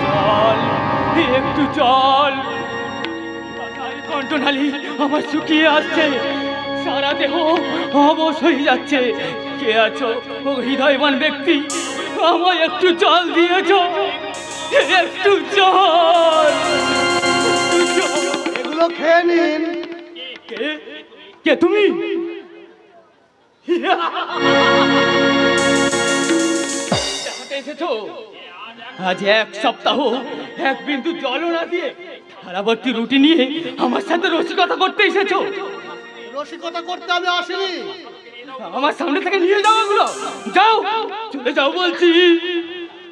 জল, একটু জল। কণ্ঠনালী আমার শুকিয়ে আসছে, সারা দেহ অবশ হয়ে যাচ্ছে। কে আছো ও হৃদয়বান ব্যক্তি, আমায় একটু জল দিয়েছ, একটু জল। এগুলো খেয়ে নিন। কে তুমি? এসেছো আজ 1 সপ্তাহ এক বিন্দু জলও না দিয়ে থালাভর্তি রুটি নিয়ে আমার সাথে রসিকতা করতে এসেছো। রসিকতা করতে আমি আসিনি। আমার সামনে থেকে নিয়ে যাও এগুলো, যাও, চলে যাও বলছি।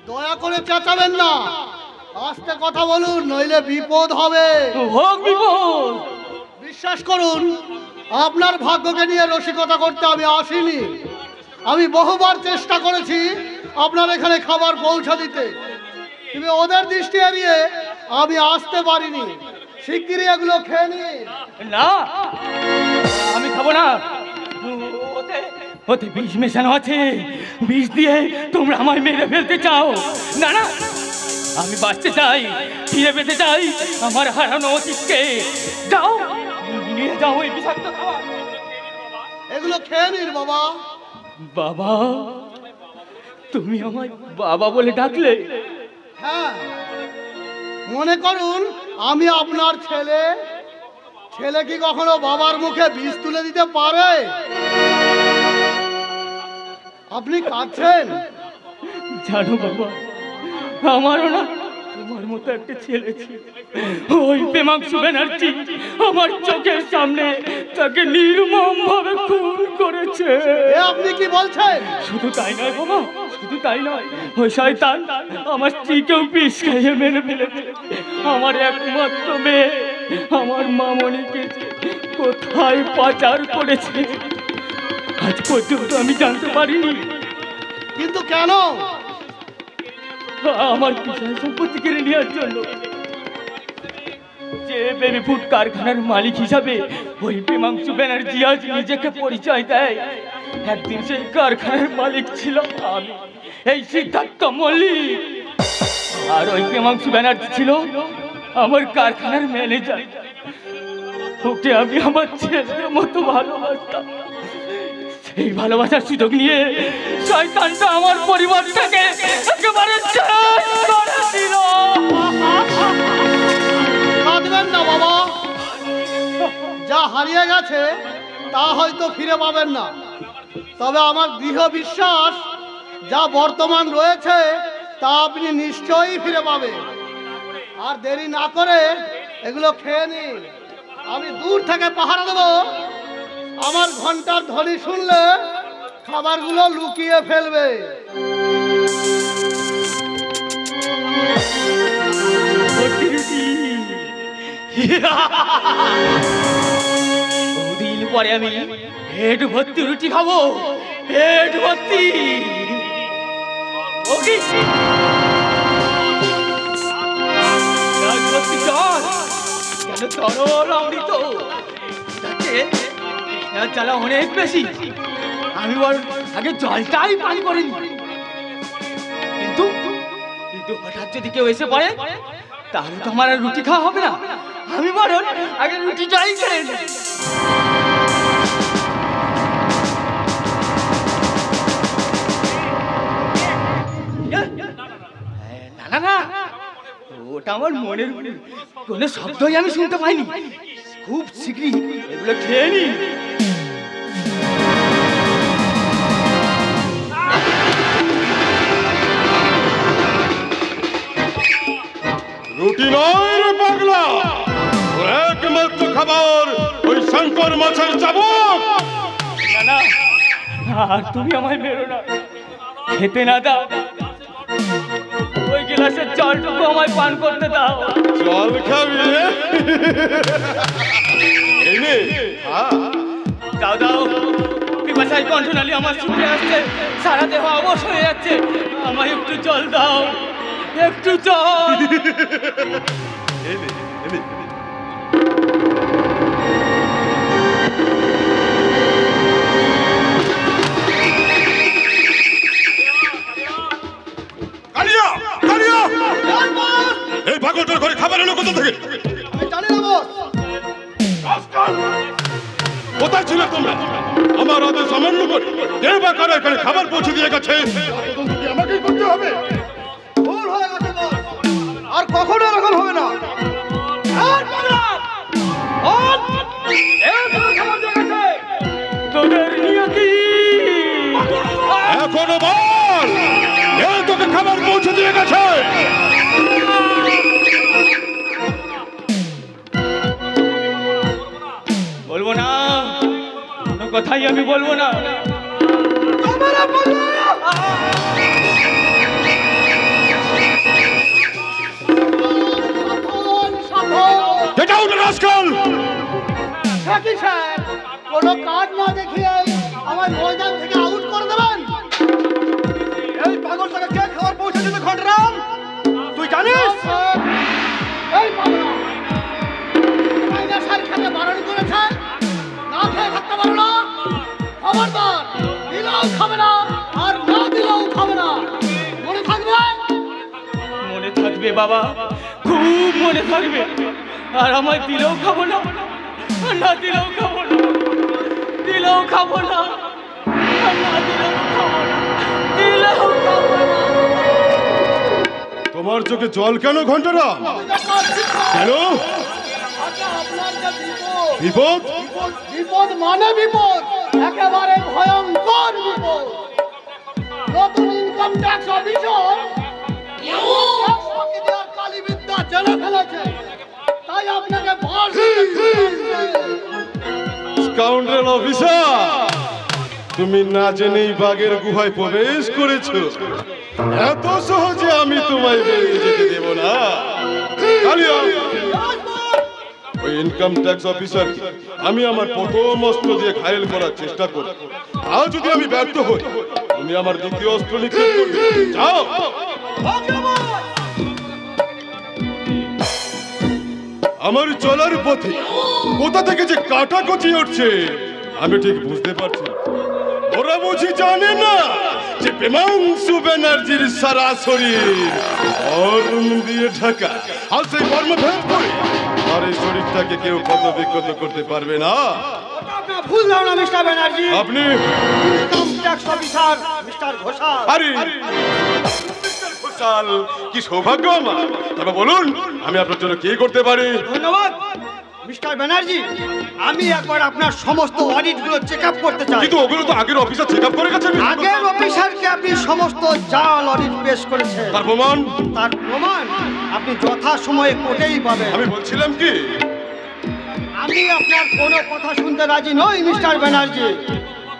দয়া করে চেঁচাবেন না, আস্তে কথা বলুন, নইলে বিপদ হবে। হোক বিপদ। বিশ্বাস করুন, আপনার ভাগ্যকে নিয়ে রসিকতা করতে আমি আসিনি। আমি বহুবার চেষ্টা করেছি আপনার এখানে খাবার পৌঁছে দিতে, কিন্তু ওদের দৃষ্টি এড়িয়ে আমি আসতে পারিনি। শিগগিরই এগুলো খেয়ে নিন। না, আমি খাবো না। ওতে বিষ মেশানো আছে, বিষ দিয়ে তোমরা আমায় মেরে ফেলতে চাও। না না, আমি বাঁচতে চাই, ফিরে পেতে চাই আমার হারানো অতীতকে। যাও, নিয়ে যাও ওই বিষাক্ত খাবার। এগুলো খেয়ে নিন বাবা। বাবা? তুমি আমায় বাবা বলে ডাকলে? হ্যাঁ, মনে করুন আমি আপনার ছেলে। ছেলে কি কখনো বাবার মুখে বিষ তুলে দিতে পারে? আপনি কাঁদছেন? জানো বাবা, আমারও না তোমার মতো একটা ছেলে ছিল। ওই প্রেমাংশু ব্যানার্জি আমার চোখের সামনে তাকে নির্মম ভাবে খুন করেছে। এ আপনি কি বলছেন? শুধু তাই নয় বাবা, শুধু তাই নয়, ওই শয়তান আমার স্ত্রীকেও বিষ খাইয়ে মেরে ফেলেছে। আমার একমাত্র মেয়ে আমার মামনিকে কোথায় পাচার করেছে আজ পর্যন্ত আমি জানতে পারিনি। কিন্তু কেন? আমার বিষয় সম্পত্তি কেড়ে নেওয়ার জন্য। যে বেবি ফুড কারখানার মালিক হিসাবে ওই প্রেমাংশু ব্যানার্জি আজ নিজেকে পরিচয় দেয়, একদিন সেই কারখানার মালিক ছিল আমি, এই সিদ্ধার্থ মল্লিক। আর ওই প্রেমাংশু ব্যানার্জি ছিল আমার কারখানার ম্যানেজার। ওকে আমি আমার ছেলের মতো ভালোবাসতাম। সেই ভালোবাসার সুযোগ নিয়ে শয়তানটা আমার পরিবারটাকে একেবারে শেষ করে দিল। কাঁদবেন না বাবা, যা হারিয়ে গেছে তা হয়তো ফিরে পাবেন না, তবে আমার দৃঢ় বিশ্বাস যা বর্তমান রয়েছে তা আপনি নিশ্চয়ই ফিরে পাবেন। আর দেরি না করে এগুলো খেয়ে নিন। আমি দূর থেকে পাহারা দেবো, আমার ঘন্টার ধ্বনি শুনলে খাবারগুলো লুকিয়ে ফেলবে। দুদিন পরে আমি পেট ভর্তি রুটি খাবো, পেট ভর্তি। কেন তরল অমৃত জ্বালা অনেক বেশি, আমি বল আগে জলটাই পান করিনি। কিন্তু কিন্তু হঠাৎ যদি কেউ এসে পড়ে তাহলে তো আমার আর রুটি খাওয়া হবে না। আমি বরং আগে রুটিটাই খেয়ে নিই। না না না, ওটা আমার মনের কোনো শব্দই আমি শুনতে পাইনি। খুব শীঘ্রই এগুলো খেয়ে নি। রুটি নয় রে পাগলা, ওর একমাত্র খাবার ওই শঙ্কর মাছের চাবুক। না না, আর তুমি আমায় মেরো না, খেতে না দাও। ওই গ্লাসের জলটুকু আমায় পান করতে দাও। জল খাবি? এই নে, দাও দাও। পিপাসায় কণ্ঠনালী আমার শুকিয়ে আসছে, সারা দেহ অবশ হয়ে যাচ্ছে। আমায় একটু জল দাও, একটু জল। এই নে, এই নে। কালিয়া, করে করে খাবার এলো কোথা থেকে? আমি জানি না বস। কোথায় ছিল তোমরা? আমার আদেশ অমান্য করে কে বা কারা এখানে খাবার পৌঁছে দিয়ে গেছে? আমাকেই করতে হবে। ভুল হয়ে গেছে বস, আর কখনো এরকম হবে না। তোদের নিয়তি এখনো বল, কে তোকে খাবার পৌঁছে দিয়ে গেছে? বলবো না, কোনো কথাই আমি বলবো না। Get out, rascal! একই স্যার, কোনো কাজ না দেখিয়ে আমার ময়দান থেকে আউট করে দেবেন? এই পাগলটাকে কে খাবার পৌঁছে দিতে ঘটরাম তুই জানিস? এই পাগল মাইনা স্যার খেতে বারণ করেছে, না খেয়ে থাকতে পারো না। খবরদার, দিলেও খাবে না আর না দিলেও খাবে না, মনে থাকবে? মনে থাকবে বাবা, খুব মনে থাকবে। আর আমার দিলেও খাবো না, আর না দিলেও খাবো না। দিলেও খাবো না, আর না দিলেও খাবো না। দিলেও খাবো না। তোমার চোখে জল কেন ঘন্টারাম? কেন? আপনার যে বিপদ, বিপদ? বিপদ মানে বিপদ, একেবারে ভয়ঙ্কর বিপদ। নতুন ইনকাম ট্যাক্স অফিসার কালীবিদ্যা জেনে ফেলেছে, তাই আপনাকে স্কাউন্ডারেল অফিসার, তুমি না জেনেই বাঘের গুহায় প্রবেশ করেছো। এত সহজে আমি তোমায় বেরিয়ে যেতে দেব না। কালিয়া, ওই ইনকাম ট্যাক্স অফিসার আমি আমার প্রথম অস্ত্র দিয়ে ঘায়েল করার চেষ্টা করি। আর যদি আমি ব্যর্থ হই, তুমি আমার দ্বিতীয় অস্ত্র নিক্ষেপ করবে। যাও। আমার চলার পথে কোথা থেকে যে কাটা কচি উঠছে আমি ঠিক বুঝতে পারছি না। ওরা বুঝি জানে না যে প্রেমাংশু ব্যানার্জির সারা শরীর অরুণ দিয়ে ঢাকা, আর সেই কর্মভেদ করে আর এই শরীরটাকে কেউ ক্ষত বিক্ষত করতে পারবে না। ভুল ধারণা মিস্টার ব্যানার্জি, আপনি income tax officer mister Ghoshal. আরে ঘোষাল, কি সৌভাগ্য আমার। তবে বলুন, আমি আপনার জন্য কি করতে পারি? ধন্যবাদ মিস্টার ব্যানার্জি, আমি একবার আপনার সমস্ত অডিটগুলো চেক আপ করতে চাই। কিন্তু ওগুলো তো আগের অফিসার চেক আপ করে গেছেন। আগের অফিসারকে আপনি সমস্ত জাল অডিট পেশ করেছেন, তার প্রমাণ? তার প্রমাণ আপনি যথা সময়ে কোর্টেই পাবেন। আমি বলছিলাম কি, আমি আপনার কোনো কথা শুনতে রাজি নই মিস্টার ব্যানার্জি।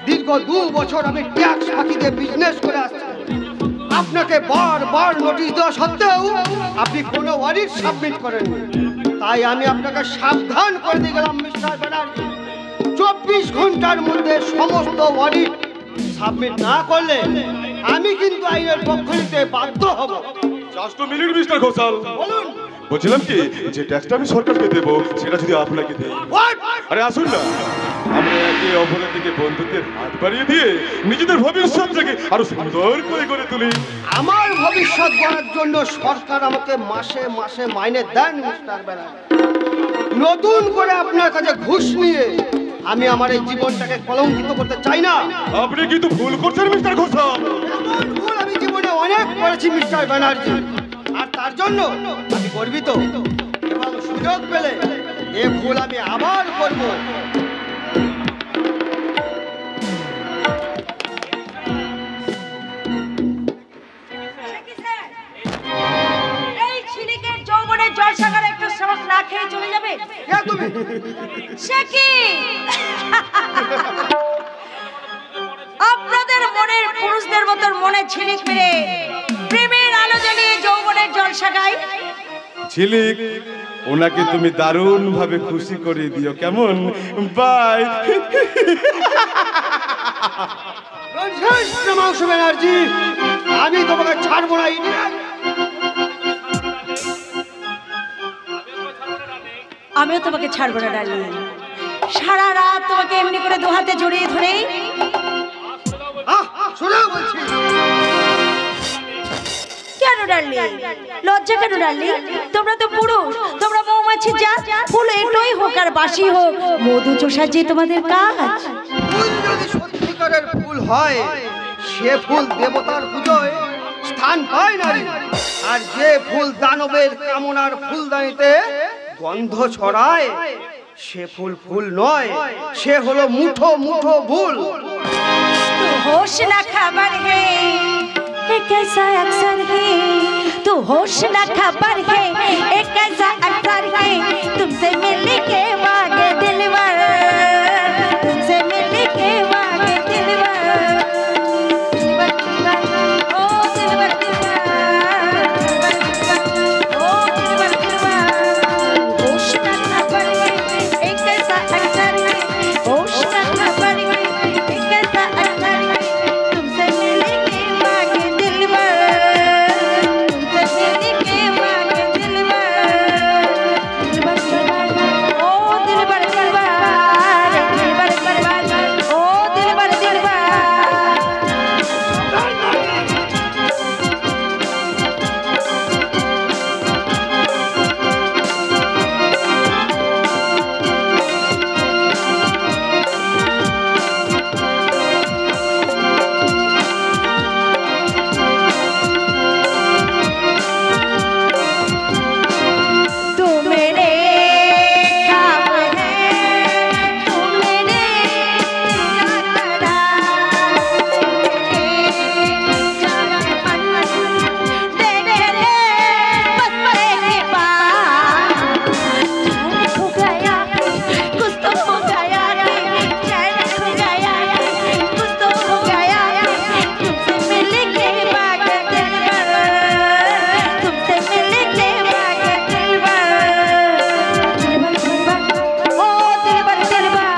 দীর্ঘ 2 বছর আমি ট্যাক্স ফাঁকিতে বিজনেস করে আসছি। আপনাকে বারবার নোটিশ দেওয়া সত্ত্বেও আপনি কোনো অডিট সাবমিট করেননি, তাই আমি আপনাকে সাবধান করে দিয়ে গেলাম মিস্টার ব্যানার্জি। 24 ঘন্টার মধ্যে সমস্ত অডিট সাবমিট না করলে আমি কিন্তু আইনের পক্ষ নিতে বাধ্য হব। Just minute mister Ghoshal. বলুন। বলছিলাম কি, যে ট্যাক্সটা আমি সরকারকে দেবো সেটা যদি আপনাকে দেই। What? আরে আসুন না, আমরা একে অপরের দিকে বন্ধুত্বের হাত বাড়িয়ে দিয়ে নিজেদের ভবিষ্যৎটাকে আরো সুন্দর করে গড়ে তুলি। আমার ভবিষ্যৎ গড়ার জন্য সরকার আমাকে মাসে মাসে মাইনে দেন মিস্টার ব্যানার্জি। নতুন করে আপনার কাছে ঘুষ নিয়ে আমি আমার এই জীবনটাকে কলঙ্কিত করতে চাই না। আপনি কিন্তু ভুল করছেন মিস্টার ঘোষাল। এমন ভুল আমি জীবনে অনেক করেছি মিস্টার ব্যানার্জি, আর তার জন্য আমি গর্বিত, এবং সুযোগ পেলে এ ভুল আমি আবার করব। এই ছিলিকের যৌবনের জলসাগরে একটু শ্বাস না খেয়ে চলে যাবে? কে তুমি? সে কি? আপনাদের মনের পুরুষদের মতন মনে ঝিলিক মেরে প্রেমের আলো জ্বালিয়ে যৌবনের জলসাগায়। ঝিলিক, ওনাকে তুমি দারুণ ভাবে খুশি করে দিও, কেমন? বাই। মাংস ব্যানার্জি, আমি তোমাকে ছাড়বো না। ইডিয়েট। আমিও তোমাকে ছাড়বো না ডার্লিং। সারা রাত তোমাকে এমনি করে দু হাতে জড়িয়ে ধরে শোনাও বলছি। কেন ডার্লিং? লজ্জা কেন ডার্লিং? তোমরা তো পুরুষ, তোমরা মৌমাছি জাত। ফুল এটোই হোক আর বাসি হোক, মধু চোষা যে তোমাদের কাজ। ফুল যদি সত্যিকারের ফুল হয়, সে ফুল দেবতার পুজোয় স্থান পায় না। আর যে ফুল দানবের কামনার ফুলদানিতে গন্ধ ছড়ায়, সে ফুল ফুল নয়, সে হলো মুঠো মুঠো ভুল। तू होश ना खबर है एक कैसा अक्सर है, तू होश ना खबर है एक कैसा अक्सर है, तुमसे मिलने के वागे दिलवर, तुमसे मिलने के वागे दिलवर, ओ दिलवर दिलवर, ओ दिलवर दिलवर, होश ना खबर है एक कैसा अक्सर है, होश ना खबर है एक कैसा अक्सर है, तुमसे मिलने के वागे दिलवर, तुमसे मिलने के वागे दिलवर, दिलवर दिलवर, ओ दिलवर दिलवर, दिलवर दिलवर, ओ दिलवर दिलवर। तू मेरे ख्वाब है, तू मेरे यारा, जवान दे दे रे बस मेरे पास, चैन खो गया कुछ तो हो गया, चैन खो गया कुछ तो हो गया, तुमसे मिलने के बाद दिलबर, तुमसे मिलने के बाद दिलबर, दिलबर दिलबर, ओ दिलबर दिलबर,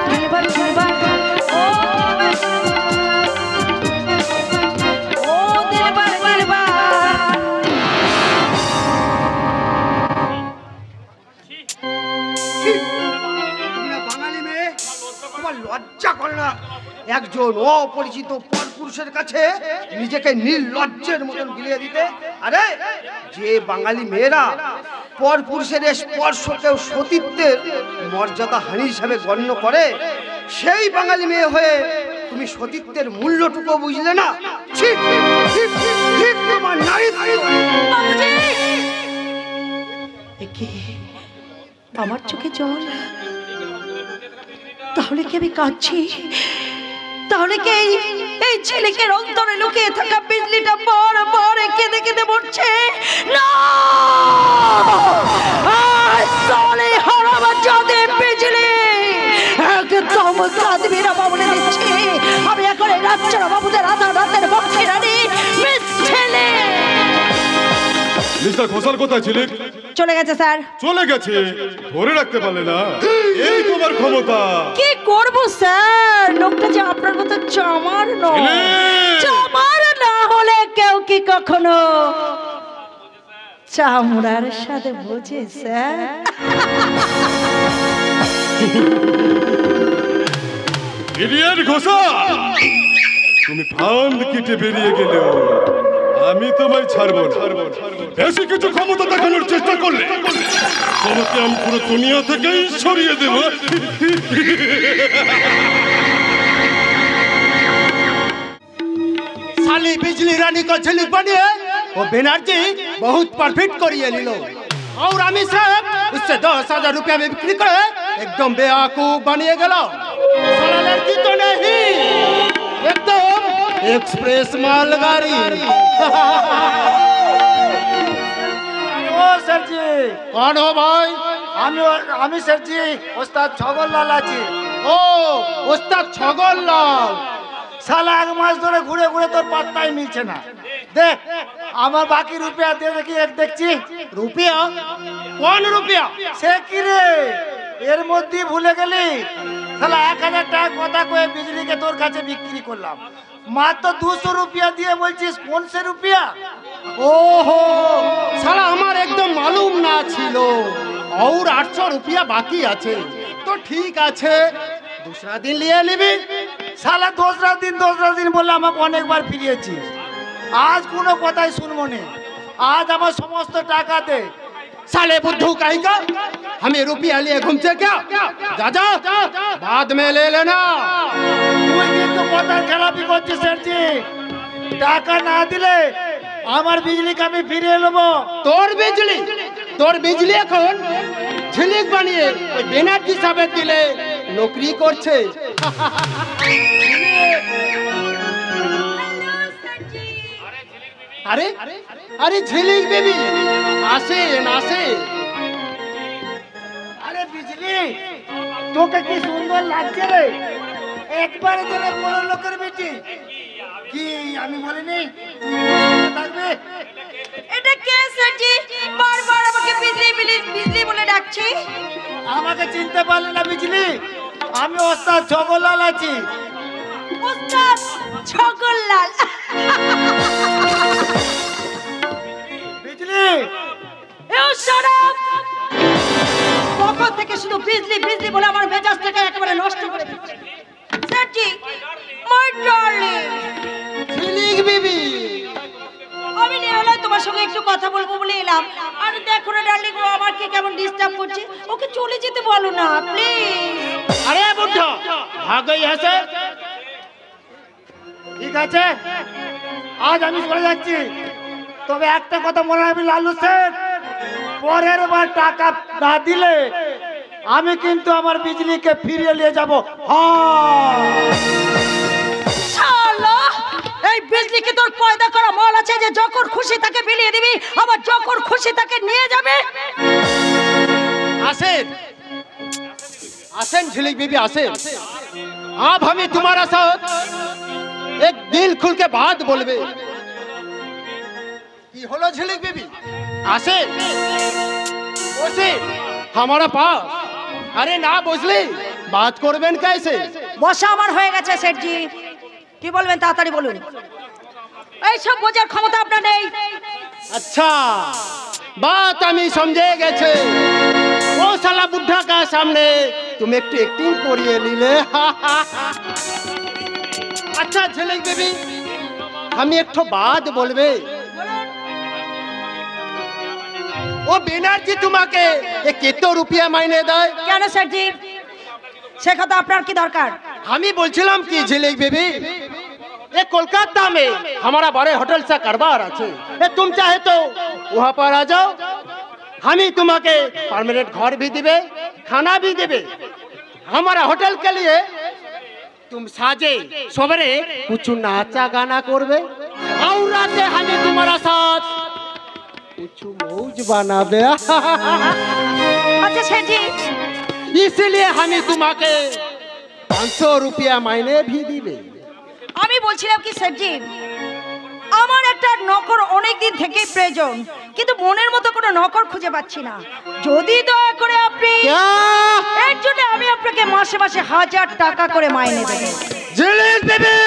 दिलबर दिलबर, ओ दिलबर दिलबर। তোমরা বাঙালি মেয়ে, তোমার লজ্জা করে না একজন অপরিচিত পরপুরুষের কাছে নিজেকে নির্লজ্জের মতন বিলিয়ে দিতে? আরে যে বাঙালি মেয়েরা পরপুরুষের স্পর্শকেও সতীত্বের মর্যাদা হানি হিসাবে গণ্য করে, সেই বাঙালি মেয়ে হয়ে তুমি সতীত্বের মূল্যটুকু বুঝলে না? ছি, ছি, ছি, ছি, তোমার নারীত্ব। একে আমার চোখে জল, তাহলে কি আমি কাঁদছি? তাহলে কি এই ছেলেকে অন্তরে লুকিয়ে থাকা বিজলিটা বড় বড় কেঁদে কেঁদে মরছে? না, সালে হারামজাদে বিজলি একদম কাঁদবি না বলে দিচ্ছি। আমি এখন এই রাজ্যের বাবুদের আধা রাতের বক্সি রানী মিস ছেলে। মিস্টার ঘোষাল কোথায় ছিলেন? চলে গেছে স্যার। চলে গেছে? ধরে রাখতে পারলে না? এই তোমার ক্ষমতা। কি করব স্যার, লোকটা যে আপনার মতো চামার নয়। চামার না হলে কেউ কি কখনো চামড়ার সাথে বোঝে স্যার? ইডিয়েট ঘোষাল, তুমি ফান্ড কেটে বেরিয়ে গেলেও আমি তোমায় ছাড়বো না। বেশি কিছু ক্ষমতা দেখানোর চেষ্টা করলে তোমাকে আমি পুরো দুনিয়া থেকেই সরিয়ে দেব। साली बिजली रानी को झिलिक बनिए वो बनर्जी बहुत परफेक्ट करिए लीलो और अमित साहब उससे 10,000 रुपया में बिक्री करे एकदम बेवकूफ बनिए गलो। साला लड़की तो नहीं, एकदम एक्सप्रेस मालगाड़ी। ও স্যারজি, कौन हो भाई? আমি স্যারজি ওস্তাদ ছগরলাল আছি। ओ उस्ताद छगल लाल। শালা 1 মাস ধরে ঘুরে ঘুরে তোর পাত্তাই মিলছে না। দেখ আমার বাকি রুপিয়া দিয়ে দেখি, এক দেখছি रुपया? कौन रुपया? সে কি রে, এর মধ্যে ভুলে গেলি? শালা 1000 টাকা কথা কয়ে বিজলিকে তোর কাছে বিক্রি করলাম, মাত্র 200 রুপিয়া দিয়ে বলছিস 500 রুপিয়া। ओहो साला हमार एकदम मालूम ना छिलो और 800 रुपया बाकी आछे तो ठीक आछे दूसरा दिन लिए निबी। শালা দোসরা দিন বলে আমাকে অনেকবার ফিরিয়েছিস। आज कोनो কথাই শুনবো না। आज আমার সমস্ত টাকা দে। साले बुद्धू कहीं का हमें रुपया लिए घूमते क्या जा जा बाद में ले लेना তুই কিন্তু কথার খেলাপি করছিস সেরজি। টাকা না দিলে আমার বিজলিকে আমি ফিরিয়ে নেব। তোর বিজলি এখন ঝিলিক বানিয়ে ওই বেনার্জি সাহেবের দিলে নকরি করছে আরে আরে ঝিলিক বেবি আসেন আসেন আরে বিজলি তোকে কি সুন্দর লাগছে রে। একবারে তোরে বড় লোকের বেটি। কি আমি বলিনি তুই সুন্দর থাকবে? এটা কে স্যারজি? বারবার আমাকে বিজলি বিজলি বলে ডাকছে। আমাকে চিনতে পারলে না বিজলি? আমি ওস্তাদ জগলাল আছি। ওস্তাদ ছগললাল। বিজলি এও শরাব কখন থেকে শুধু বিজলি বিজলি বলে আমার মেজাজটাকে একেবারে নষ্ট করে দিচ্ছে। স্যারজি মাই ডার্লিং ঝিলিক বেবি আমি নেহালে তোমার সঙ্গে একটু কথা বলবো বলে এলাম। আর দেখো না ডার্লিং ও আমাকে কেমন ডিস্টার্ব করছে। ওকে চলে যেতে বলো না প্লিজ। अरे बुढ़ा भाग गई है से ঠিক আছে আজ আমি চলে যাচ্ছি। তবে একটা কথা মনে রাখবি লালু স্যার, পরের বার টাকা না দিলে আমি কিন্তু আমার বিজলিকে ফিরিয়ে নিয়ে যাব। শালা এই বিজলিকে তোর পয়দা করা মাল আছে যে যখন খুশি তাকে বিলিয়ে দিবি আবার যখন খুশি তাকে নিয়ে যাবে। आसेन आसेन झिलिक बीबी आसेन अब हमें तुम्हारा साथ एक दिल खुल के बात बोलबे की होलो झिलिक बीबी आसेन ओसे हमारा पास अरे ना बुझली बात करबेन कैसे বসা আমার হয়ে গেছে সেটজি। কি বলবেন তাড়াতাড়ি বলুন। এই সব বোঝার ক্ষমতা আপনার নেই। अच्छा बात हमें समझे गेछे ओ साला बुढ़ा का सामने तुम एक एक्टिंग करिए लीले अच्छा झिलिक बेबी हम एक ठो बात बोलबे ओ बेनार्जी तुम्हाके ये कितो रुपया मायने देय কেন সেটজি? সে কথা আপনার কি দরকার? हम ही बोलছিলাম कि झिलिक बेबी ये कोलकाता में हमारा बड़े होटल से कारोबार আছে ये तुम चाहे तो वहां पर आ जाओ हम ही तुम्हाके परमानेंट घर भी दिबे खाना भी दिबे हमारा होटल के लिए तुम साजे सवेरे कुछ नाचा गाना करबे और राते हम ही तुम्हारा साथ कुछ मौज बनाबे আচ্ছা সেটজি इसलिए हम ही तुम्हाके 500 रुपया महीने भी दिबे আমি বলছিলাম কি সেটজি আমার একটা নকর অনেক দিন থেকেই প্রয়োজন কিন্তু মনের মতো কোনো নকর খুঁজে পাচ্ছি না। যদি দয়া করে আপনি क्या এর জন্য আমি আপনাকে মাসে মাসে 1000 টাকা করে মাইনে দেব। झिलिक बेबी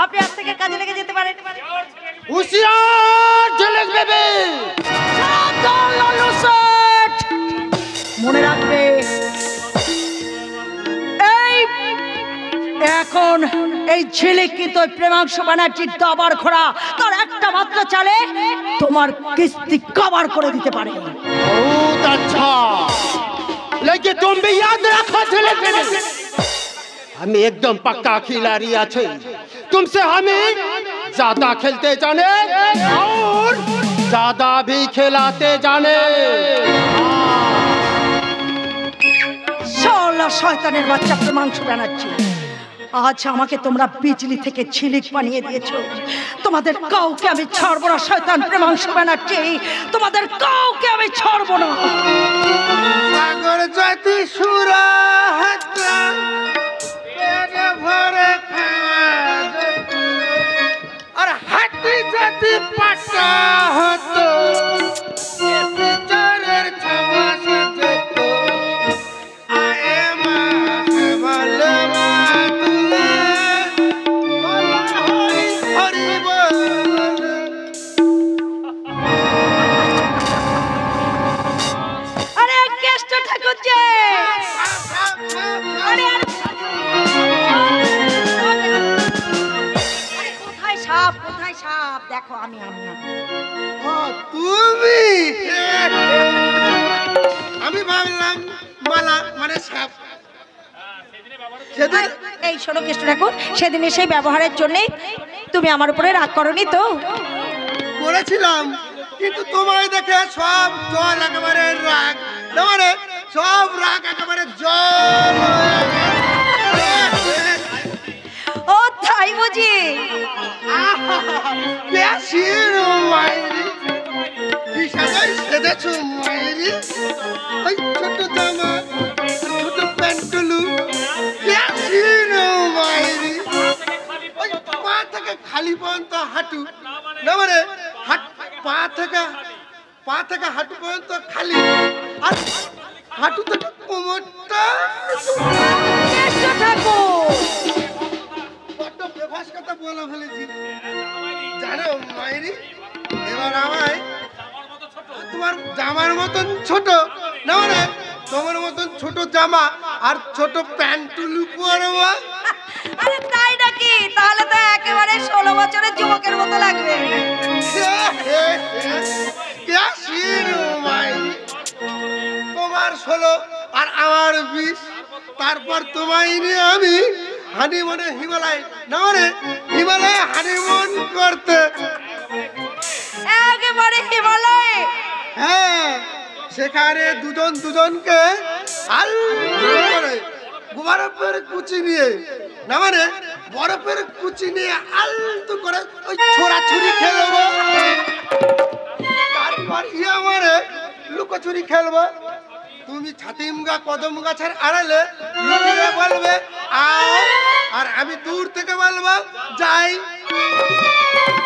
আপনি আজ থেকে কাজে লেগে যেতে পারেন। होशियार झिलिक बेबी সাবধান লালু সেট। মনে রাখবে এই এখন এই ঝিলিকিত প্রেমাংশু ব্যানার্জির দাবার ঘোড়া তার একটা মাত্র চালে তোমার কিস্তি কভার করে দিতে পারে। बहुत अच्छा लेकिन तुम भी याद रखो झिलिक बेबी हम एकदम पक्का खिलाड़ी अच्छे तुमसे हमें ज्यादा खेलते जाने और ज्यादा भी खिलाते जाने শালা শয়তানের বাচ্চা প্রেমাংশু ব্যানার্জি আজ আমাকে তোমরা বিজলি থেকে ঝিলিক বানিয়ে দিয়েছো। তোমাদের কাউকে আমি ছাড়বো না শয়তান প্রেমাংশু ব্যানার্জি, তোমাদের কাউকে আমি ছাড়বো না। সাগর যদি সুরা হাতা পেট ভরে খাওয়া যেত, আর হাতি যদি পাটা হতো বিচারের ছাওয়া যেত। আয়ে মাছ বলে তুলে বলা হরি হরি বলে। আরে কেষ্ট ঠাকুর যে আরে দেখো আমি ও, তুমি আমি ভাবলাম মালা মানে সাপ। সেদিন এই শোনো কৃষ্ণ ঠাকুর, সেদিন সেই ব্যবহারের জন্যই তুমি আমার উপরে রাগ করনি তো? করেছিলাম, কিন্তু তোমায় দেখে সব জল একেবারে রাগ, না মানে সব রাগ একেবারে জল হয়ে গেছে। ও তাই বুঝি? বেশির মায়েরি কি সাজাই সেজেছো মায়েরি, ওই ছোট জামা ছোট প্যান্টুলু, বেশির মায়েরি ওই পা থেকে খালি পর্যন্ত হাঁটু, না মানে পা থেকে হাঁটু পর্যন্ত খালি, আর হাঁটু থেকে কোমরটা। কৃষ্ণ ঠাকুর বড্ড বেফাস কথা বলে ফেলেছি জানো মায়েরি। এবার আমায় তোমার জামার মতন ছোট, না মানে তোমার মতন ছোট জামা আর ছোট প্যান্টুলু পরবো। আরে তাই নাকি? তাহলে তো একেবারে 16 বছরের যুবকের মতো লাগবে। তোমার 16 আর আমার 20, তারপর তোমায় নিয়ে আমি হানিমুনে হিমালয়, না মানে হিমালয়ে হানিমুন করতে। একেবারে হিমালয়ে? হ্যাঁ, সেখানে দুজন দুজনকে আলতু করে বরফের কুচি নিয়ে, না মানে বরফের কুচি নিয়ে আলতু করে ওই ছোড়াছুরি খেলবো। তারপর আমারে লুকোচুরি খেলবো। তুমি ছাতিমগা কদম গাছের আড়ালে লুকিয়ে বলবে আও, আর আমি দূর থেকে বলবো যাই।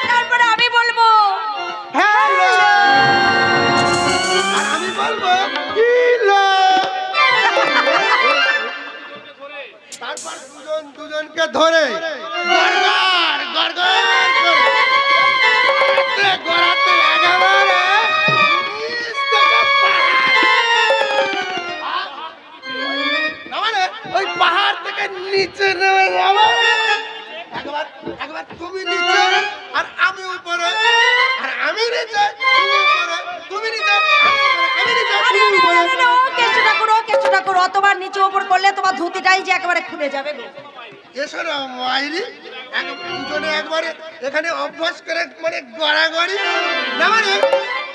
তারপরে আমি বলবো হ্যালো, আর আমি বলবো কিলো। তারপর দুজন দুজনকে ধরে গড়গড় গড়গড় করে গড়াতে একেবারে নিচ থেকে ওই পাহাড় থেকে নিচে নেমে যাবো। একবার একবার তুমি নিচে আর আমি উপরে, আর আমি নিচে তুমি উপরে, তুমি নিচে আমি নিচে আরে তুমি আরে উপরে। আরে, ও কেষ্ট না করো, অতবার নিচে উপর করলে তোমার ধুতিটাই যে একেবারে খুলে যাবে গো। এসো না মাইরি, দুজনে একবারে এখানে অভ্যাস করে মানে গড়াগড়ি, না মানে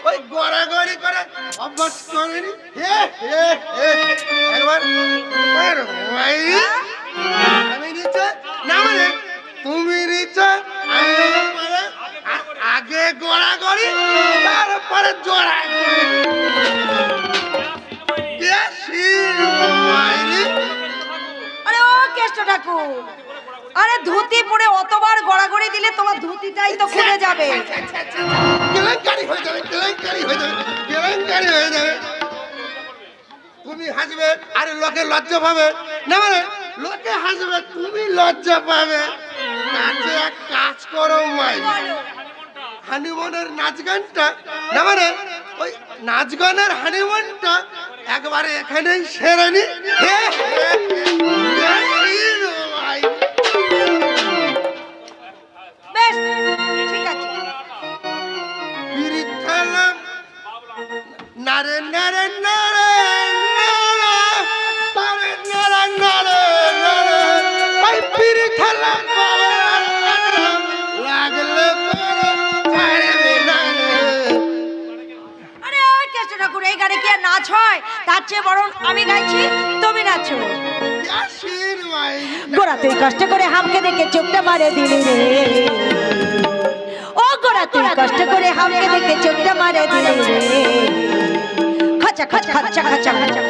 ওই গড়াগড়ি করে অভ্যাস করিনি। একবার মাইরি, আমি নিচে, না মানে তুমি নিচে আমি উপরে, আগে গড়াগড়ি তারপরে জড়াগড়ি। মাইরি আরে ও কেষ্ট ঠাকুর, আরে ধুতি পরে অতবার গড়াগড়ি দিলে তোমার ধুতিটাই তো খুলে যাবে। কেলেঙ্কারি হয়ে যাবে, কেলেঙ্কারি হয়ে যাবে, কেলেঙ্কারি হয়ে যাবে। তুমি হাসবে আর লোকে লজ্জা পাবে, না মানে লোকে হাসবে তুমি লজ্জা পাবে। নাচে এক কাজ করো মাই, হানিমুনের নাচ গানটা, না মানে ওই নাচ গানের হানিমুনটা একবারে এখানেই সেরে নি। বেশ ঠিক আছে। পিরিত খেলাম নারে নারে নারে নারে নারে নারে নারে নারে, ওই পিরিত খেলাম লাগলে পরে ছাড়বে না রে। আরে ও কেষ্ট ঠাকুর, এই গানে কি আর নাচ হয়? তার চেয়ে বরং আমি গাইছি, তুমি নাচো। ইয়াসির মাই গোরা তুই কষ্ট করে হামকে দেখে চোখটা মারে দিলি রে, ও গোরা তুই কষ্ট করে হামকে দেখে চোখটা মারে দিলি রে। খাচা খাচা খাচা খাচা খাচা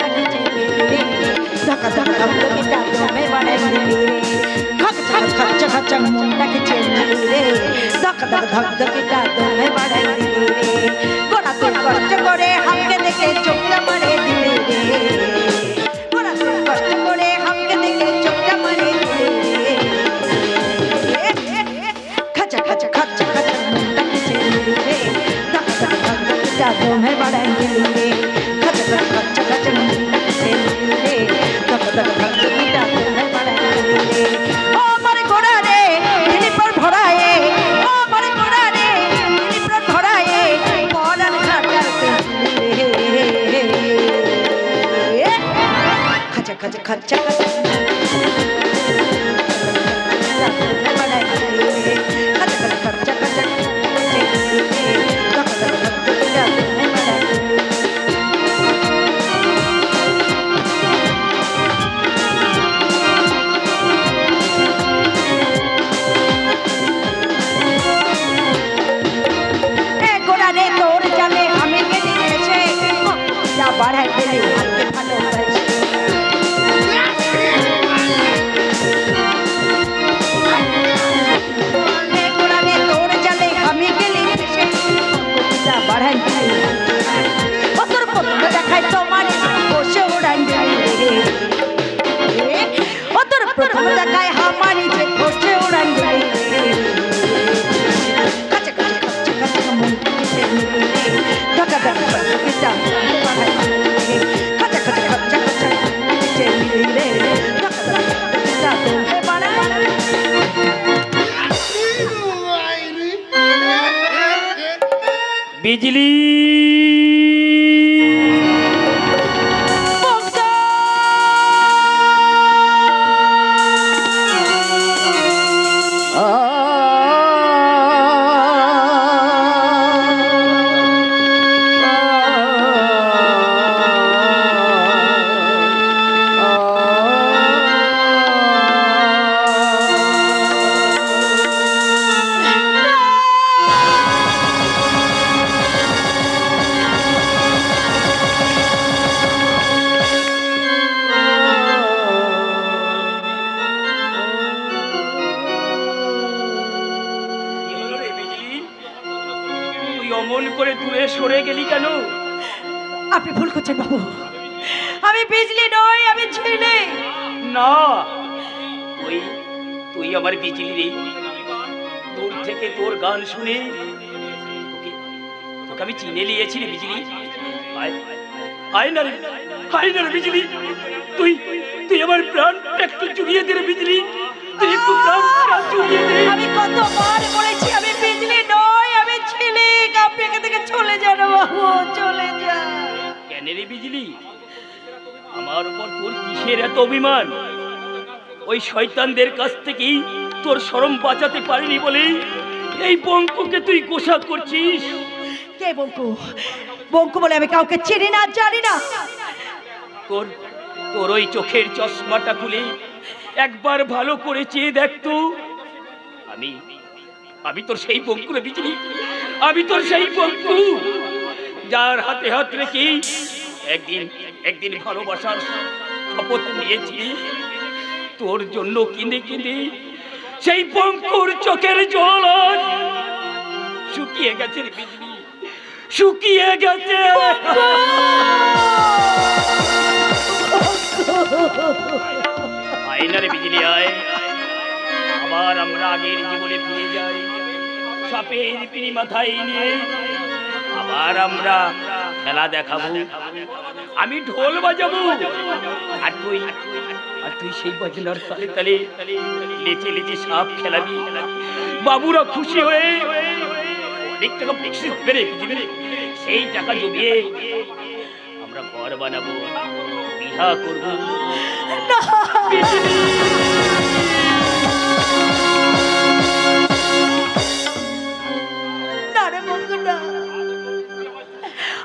ধাক্কা ধাক্কা ধাক্কা দমে বাড়াই দিলি রে, খাচা খাচা খাচা মুন্ডাকে চেনে রে, ধাক্কা ধাক্কা ধাক্কা দমে বাড়াই দিলি রে। গোরা তুই কষ্ট করে হামকে দেখে চোখটা মারে দিলি রে, গোরা তুই কষ্ট করে হামকে দেখে চোখটা মারে দিলি রে। খাচা খাচা খাচা খাচা মুন্ডাকে চেনে রে, ধাক্কা ধাক্কা ধাক্কা দমে বাড়াই দিলি রে, খাচা খাচা খাচা মুন্ডাকে চেনে রে, ধাক্কা ধাক্কা ধাক্কা দমে বাড়াই দিলি রে। ও মারে গোরা রে দিলি পর ভরায়ে, ও মারে গোরা রে खचा खचा खचा बढ़ाई दिली हमके भालो पैसे गोड़ा ने तोड़ चले हमें के लिए से हमको बढ़ाई दिली पत्थर पत्थर देखाई तो मारी कोशे उड़ाई दिली पत्थर प्रथम देखाई हमारी जे कोशे उड़ाई दिली कच्चे कच्चे कच्चे कच्चे मुंह से निकले धक्का धक्का कितना बिजली করে দূরে সরে গেলি কেন? আপনি ভুল করছেন বাবু, আমি বিজলি নই, আমি ছেলে। না, তুই আমার বিজলি রে। দূর থেকে তোর গান শুনে তোকে আমি চিনে নিয়েছি রে বিজলি। আয় না রে বিজলি, তুই আমার প্রাণ একটু জুড়িয়ে দে রে বিজলি, তুই একটু প্রাণ জুড়িয়ে দে। আমি কতবার বলেছি আমি বিজলি নই, আমি ছেলে। আপনি এখান থেকে চলে যান বাবু, চলে যান। কেন রে বিজলি, আমার উপর তোর কিসের এত অভিমান? ওই শয়তানদের কাছ থেকেই তোর শরম বাঁচাতে পারিনি বলে এই বঙ্কুকে তুই গোসা করছিস। কে বঙ্কু? বঙ্কু বলে আমি কাউকে চিনি না, জানি না। তোর ওই চোখের চশমাটা খুলে একবার ভালো করে চেয়ে দেখ তো। আমি তোর সেই বঙ্কু রে বিজলি, আমি তোর সেই বঙ্কু যার হাতে হাত রেখে একদিন ভালোবাসার শপথ নিয়েছি। তোর জন্য কিনে কিনে সেই বঙ্কুর চোখের জল আজ শুকিয়ে গেছে রে বিজলি, শুকিয়ে গেছে। আয় না রে বিজলি, আয়। আবার আমরা আগের জীবনে ফিরে যাই, সাপের পিনি মাথায় নিয়ে আবার আমরা খেলা দেখাবো। আমি ঢোল বাজাবো আর তুই সেই বাজনার তালে তালে লেচে লেচে সাপ খেলাবি। বাবুরা খুশি হয়ে অনেক টাকা বকশিশ দেবে রে, সেই টাকা জমিয়ে আমরা ঘর বানাবো, বিবাহ করবো।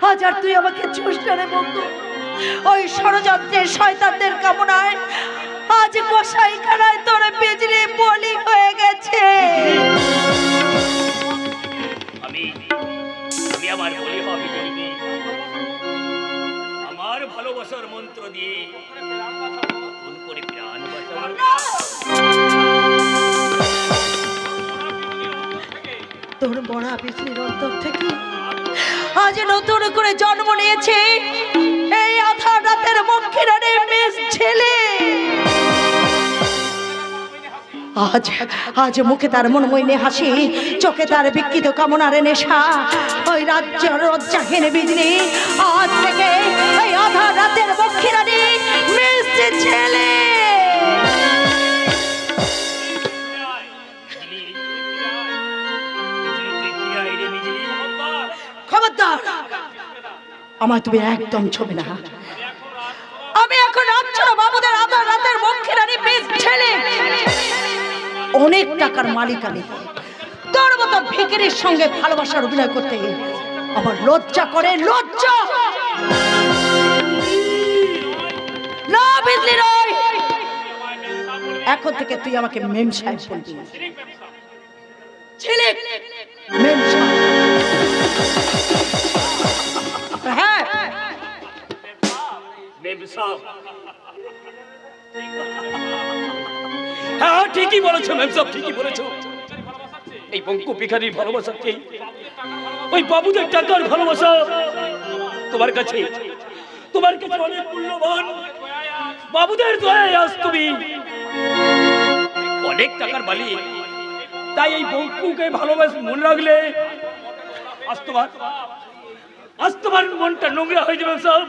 আজ আর তুই আমাকে ছুঁস না রে বঙ্কু। ওই ষড়যন্ত্রের শয়তানদের কামনায় আজ গোসাইখানায় তোর বিজলি বলি হয়ে গেছে। আমি আমার বলি হবে বিজলিকে আমার ভালোবাসার মন্ত্র দিয়ে খুন করে প্রাণ বাঁচাবো। তোর বড়া বিজলির অন্তর থেকে আজ নতুন করে জন্ম নিয়েছে এই আধা রাতের মক্ষিরানির মেষ ছেলে। আজ মুখে তার মনময়ী হাসি, চোখে তার বিকৃত কামনার নেশা। ওই রাজ্যের রজ্জাহীন বিজলি আজ থেকে এই আধা রাতের মক্ষিরানি মেষ ছেলে। খবরদার, আমায় তুমি একদম ছবে না। আমি এখন রাজ্যের বাবুদের অনেক টাকার মালিক আমি। তোর মতো ভিখারির সঙ্গে ভালোবাসার অভিনয় করতে আমার লজ্জা করে, লজ্জা। না বিজলি নয়, এখন থেকে তুই আমাকে মেম সাহেব বলবি। ছেলে মেম সাহেব। হ্যাঁ হ্যাঁ ঠিকই বলেছো ম্যাম সাহেব, ঠিকই বলেছো। এই বঙ্কু ভিখারির ভালোবাসা কি ওই বাবুদের টাকার ভালোবাসা তোমার কাছে অনেক মূল্যবান। বাবুদের দয়ায় আজ তুমি অনেক টাকার মালিক, তাই এই বঙ্কুকে ভালোবাসা মনে রাখলে আজ তোমার মনটা নোংরা হয়ে যাবে সব,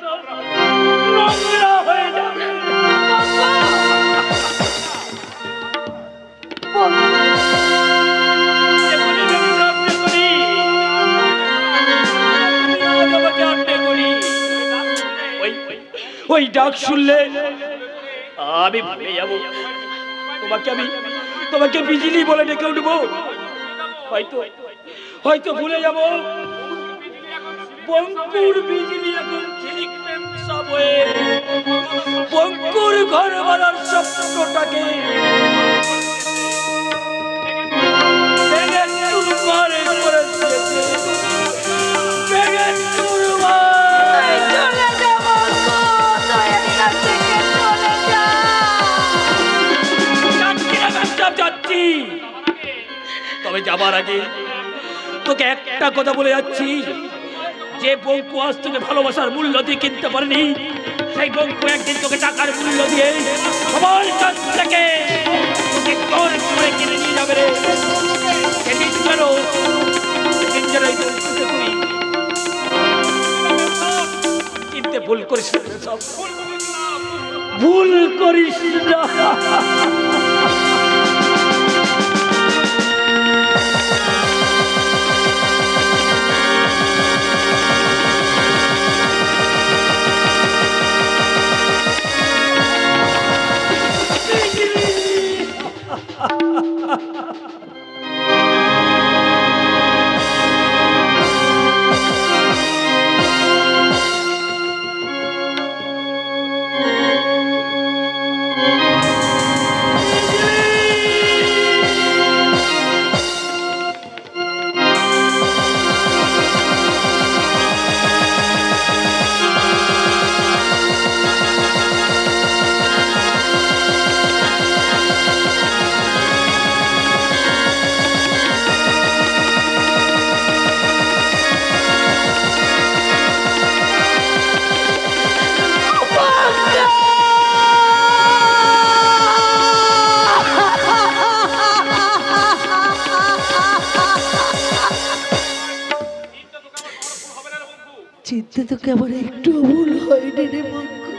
নোংরা হয়ে যাবে। ওই ডাক শুনলে আমি ভুলে যাব, তোমাকে বিজলি বলে ডেকে উঠবো। হয়তো ভুলে যাব বঙ্কুর বিজলি এখন ঝিলিক প্রেম সব হয়ে বঙ্কুর ঘর বাঁধার স্বপ্নটাকে তবে যাবার আগে তোকে একটা কথা বলে যাচ্ছি, যে বঙ্কু আজ তোকে ভালোবাসার মূল্য দিয়ে কিনতে পারেনি, সেই বঙ্কু একদিন তোকে টাকার মূল্য দিয়ে সবার কাছ থেকে তোকে ঘর করে কিনে নিয়ে যাবে রে। সেদিন যেন তুই কিনতে ভুল করিস না, সব ভুল করিস না। চিনতে তো কেমন একটু ভুল হয়নি রে বঙ্কু।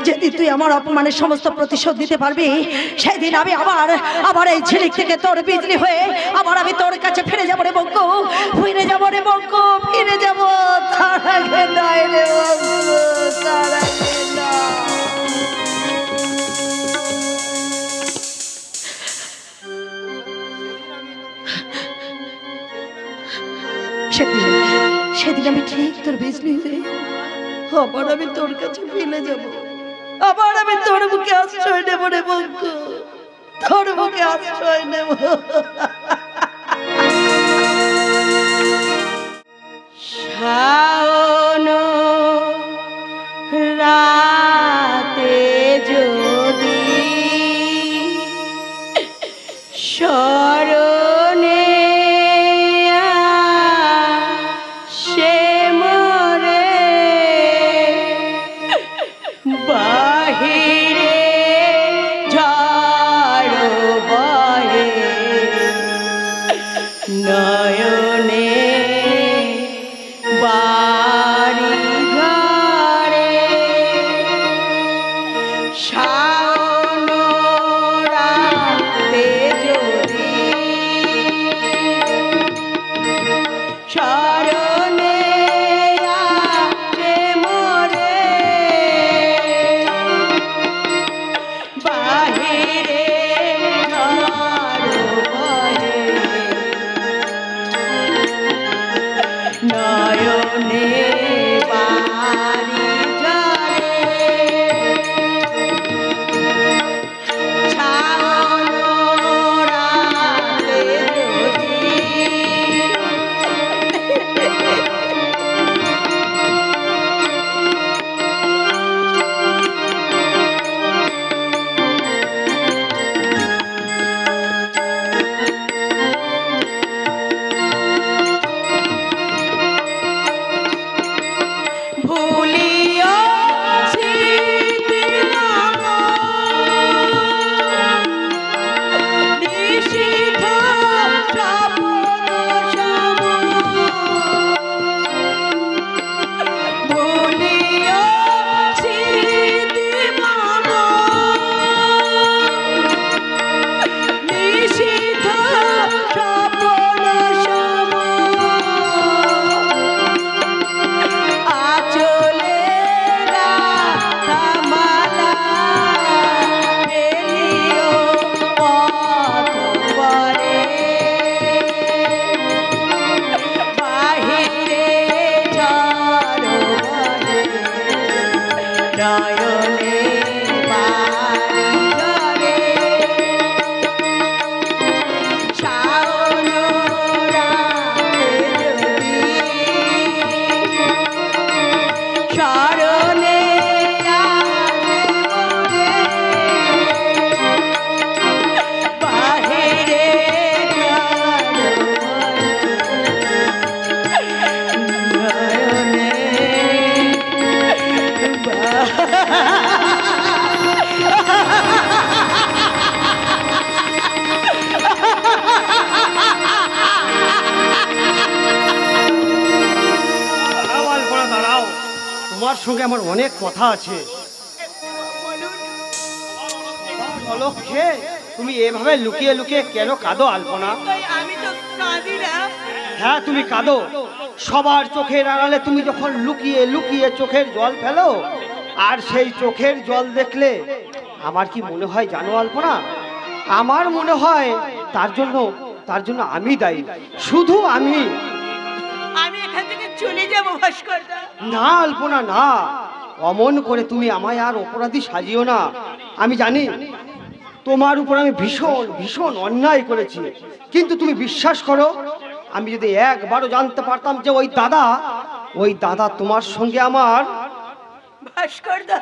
যেদিন তুই আমার অপমানের সমস্ত প্রতিশোধ দিতে পারবি, সেদিন আমি আবার এই ঝিলিক থেকে তোর বিজলি হয়ে আবার আমি তোর কাছে ফিরে যাবো রে বঙ্কু, ফিরে যাবো রে বঙ্কু, ফিরে যাবো। তার আগে নয় রে বঙ্কু, তার আগে নয়। সেদিন আমি ঠিক তোর বিজলি হয়ে আবার আমি তোর কাছে ফিরে যাবো, আবার আমি তোর মুখে আশ্রয় নেব রে বঙ্কু, তোর মুখে আশ্রয় নেব। শাওন রাতে যদি স্মরণে সে মরে বাহিরে ঝড় বহে নয়নে বাড়ি ঘরে শাওন রাতে যদি স্মরণে আসে মোরে বাহিরে সঙ্গে আমার অনেক কথা আছে। অলক্ষে, তুমি এভাবে লুকিয়ে লুকিয়ে কেন কাঁদো আলপনা? আমি তো কাঁদি না। হ্যাঁ, তুমি কাঁদো। সবার চোখের আড়ালে তুমি যখন লুকিয়ে লুকিয়ে চোখের জল ফেলো, আর সেই চোখের জল দেখলে আমার কি মনে হয় জানো আলপনা? আমার মনে হয় তার জন্য আমি দায়ী, শুধু আমি। আমি এখান থেকে চলে যাব ভাস্কর দা। না আলপনা, না, অমন করে তুমি আমায় আর অপরাধী সাজিও না। আমি জানি তোমার উপর আমি ভীষণ ভীষণ অন্যায় করেছি, কিন্তু তুমি বিশ্বাস করো, আমি যদি একবারও জানতে পারতাম যে ওই দাদা তোমার সঙ্গে আমার ভাস্কর দা,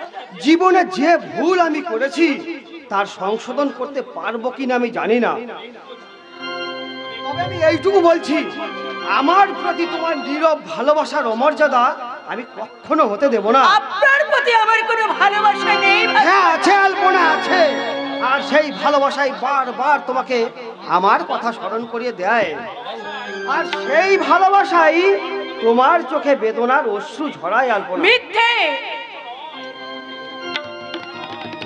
জীবনে যে ভুল আমি করেছি তার সংশোধন করতে পারবো কিনা আমি জানি না। তবে আমি এইটুকু বলছি, আমার প্রতি তোমার নীরব ভালোবাসার অমর্যাদা আমি কখনো হতে দেব না। আপনার প্রতি আমার কোনো ভালোবাসা নেই। হ্যাঁ আছে আলপনা, আছে। আর সেই ভালোবাসাই বারবার তোমাকে আমার কথা স্মরণ করিয়ে দেয়, আর সেই ভালোবাসাই তোমার চোখে বেদনার অশ্রু ঝরায় আলপনা। মিথ্যে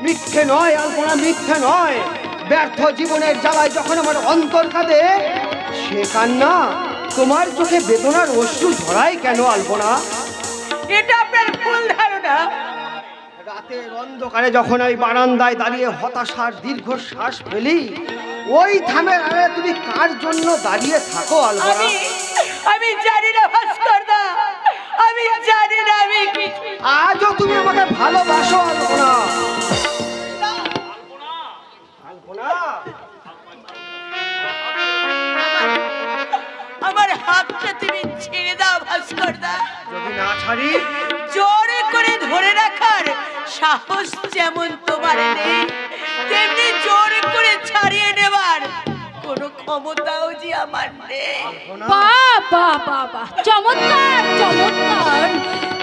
মিথ্যে নয় আলপনা, মিথ্যে নয়। ব্যর্থ জীবনের জ্বালায় যখন আমার অন্তর কাঁদে, সে কান্না তোমার চোখে বেদনার অশ্রু ঝরায় কেন আলপনা? এটা আপনার ভুল ধারণা। রাতের অন্ধকারে যখন ওই বারান্দায় দাঁড়িয়ে হতাশার দীর্ঘশ্বাস ফেলি, ওই থামের আড়ে তুমি কার জন্য দাঁড়িয়ে থাকো আলপনা? আমি জানি না ভাস্কর দা, আমি জানি না। আমি আজও তুমি আমাকে ভালোবাসো আলপনা? আলপনা, আমার হাতটা তুমি ছেড়ে দাও ভাস্কর দা। যদি না ছাড়ি? জোরে করে ধরে রাখার সাহস যেমন তোমার নেই, তেমনি জোরে করে ছাড়িয়ে নেবার কোনো ক্ষমতাও যে আমার নেই। বাবা বাবা, চমৎকার চমৎকার।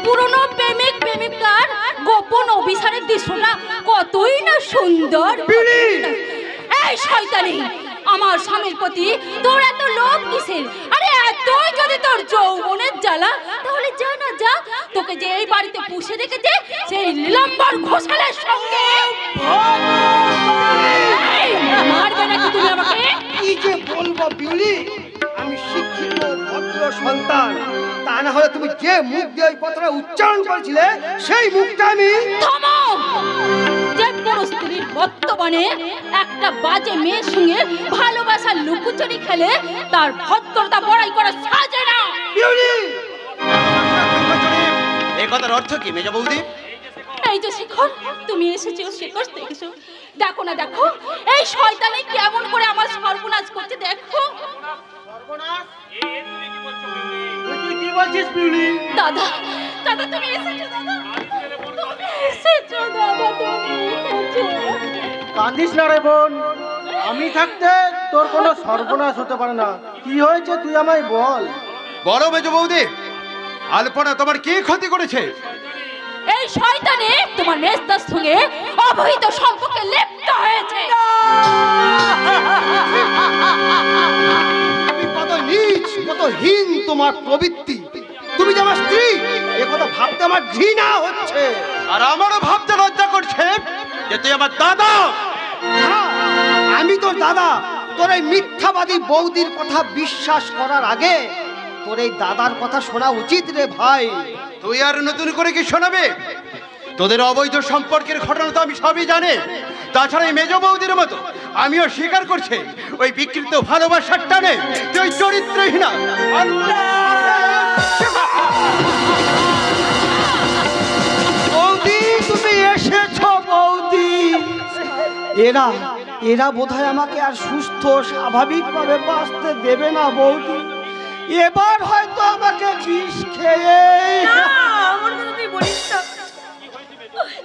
পুরনো প্রেমিক প্রেমিকার গোপন অভিসারের দৃশ্যটা কতই না সুন্দর। এই শয়তানি, আমার স্বামীর প্রতি তোর এত লোভ কিসের? আরে এতই যদি তোর যৌবনের জ্বালা, তাহলে যা না যা, তোকে যে এই বাড়িতে পুষে রেখেছে সেই নীলাম্বর ঘোষালের সঙ্গে। মারবে নাকি তুমি আমাকে? কি যে বলবো বিউলি, আমি শিক্ষিত ভদ্র সন্তান, তা না হলে তুমি যে মুখ দিয়ে ওই কথাটা উচ্চারণ করেছিলে সেই মুখটা আমি। থামো! যে পুরো স্ত্রীর বর্তমানে একটা বাজে মেয়ের সঙ্গে ভালোবাসার লুকোচুরি খেলে তার ভদ্রতা বড়াই করা সাজে না। বিউলি, এই কথার অর্থ কি মেজো বৌদি? এই যে শিখর, তুমি এসেছো, শিখর দেখেছো? দেখো না, দেখো এই শয়তানি কেমন করে আমার সর্বনাশ করছে, দেখো। তুই কি বলছিস বিউলি? দাদা, দাদা তুমি এসেছো, দাদা তুমি এসেছো, দাদা তুমি এসেছো। কাঁদিস না রে বোন, আমি থাকতে তোর কোনো সর্বনাশ হতে পারে না। কি হয়েছে তুই আমায় বল। বলো মেজো বৌদি, আলপনা তোমার কি ক্ষতি করেছে? এই শয়তানে তোমার মেজদার সঙ্গে অবহিত সম্পর্কে লিপ্ত হয়েছে। কত নীচ, কত হীন তোমার প্রবৃত্তি। তুমি যে আমার স্ত্রী, এ কথা ভাবতে আমার ঘৃণা হচ্ছে। আর আমারও ভাবতে লজ্জা করছে যে তুই আমার দাদা। হ্যাঁ, আমি তোর দাদা। তোর এই মিথ্যাবাদী বৌদির কথা বিশ্বাস করার আগে তোর এই দাদার কথা শোনা উচিত রে ভাই। তুই আর নতুন করে কি শোনাবে? তোদের অবৈধ সম্পর্কের ঘটনা তো আমি সবই জানি। তাছাড়া এই মেজো বৌদির মতো আমিও স্বীকার করছি, ওই বিকৃত ভালোবাসার টানে তুই চরিত্রহীনা। বৌদি, তুমি এসেছো বৌদি। এরা বোধহয় আমাকে আর সুস্থ স্বাভাবিকভাবে বাঁচতে দেবে না বৌদি। এবার হয়তো আমাকে বিষ খেয়ে। আমার কথা তুই বলিস না।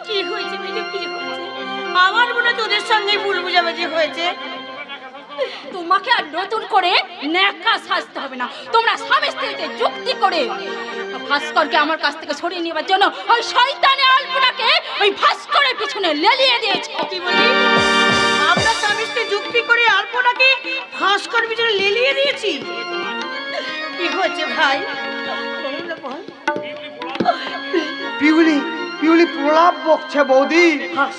কি হয়েছে মেজো, কি হয়েছে? আমার মনে তোদের সঙ্গে ভুল বুঝাবুঝি হয়েছে। তোমাকে আর নতুন করে ন্যাকা সাজতে হবে না। তোমরা স্বামী স্ত্রীতে যুক্তি করে ভাস্করকে আমার কাছ থেকে সরিয়ে নেবার জন্য ওই শয়তানে আলপনাকে ওই ভাস্করের পিছনে লেলিয়ে দিয়েছে। কি বলি? আমরা স্বামী স্ত্রী যুক্তি করে আলপনাকে ভাস্কর পিছনে লেলিয়ে দিয়েছি। কি হয়েছে ভাই? পিগুলি, শিউলি প্রলাপ বকছে বৌদি,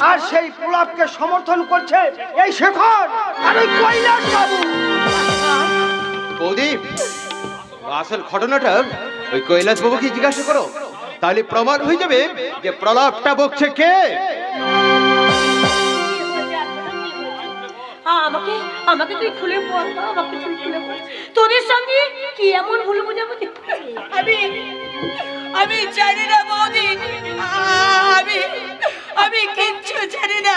আর সেই প্রলাপকে সমর্থন করছে এই শেখর আর ওই কৈলাস বাবু। বৌদি, আসল ঘটনাটা ওই কৈলাস বাবুকে জিজ্ঞাসা করো, তাহলে প্রমাণ হয়ে যাবে যে প্রলাপটা বকছে কে। আমাকে আমাকে তুই খুলে বল না, আমাকে তুই খুলে বল তোদের সঙ্গে কি এমন ভুল বোঝাবুঝি। আমি জানি না বৌদি, আমি কিচ্ছু জানি না।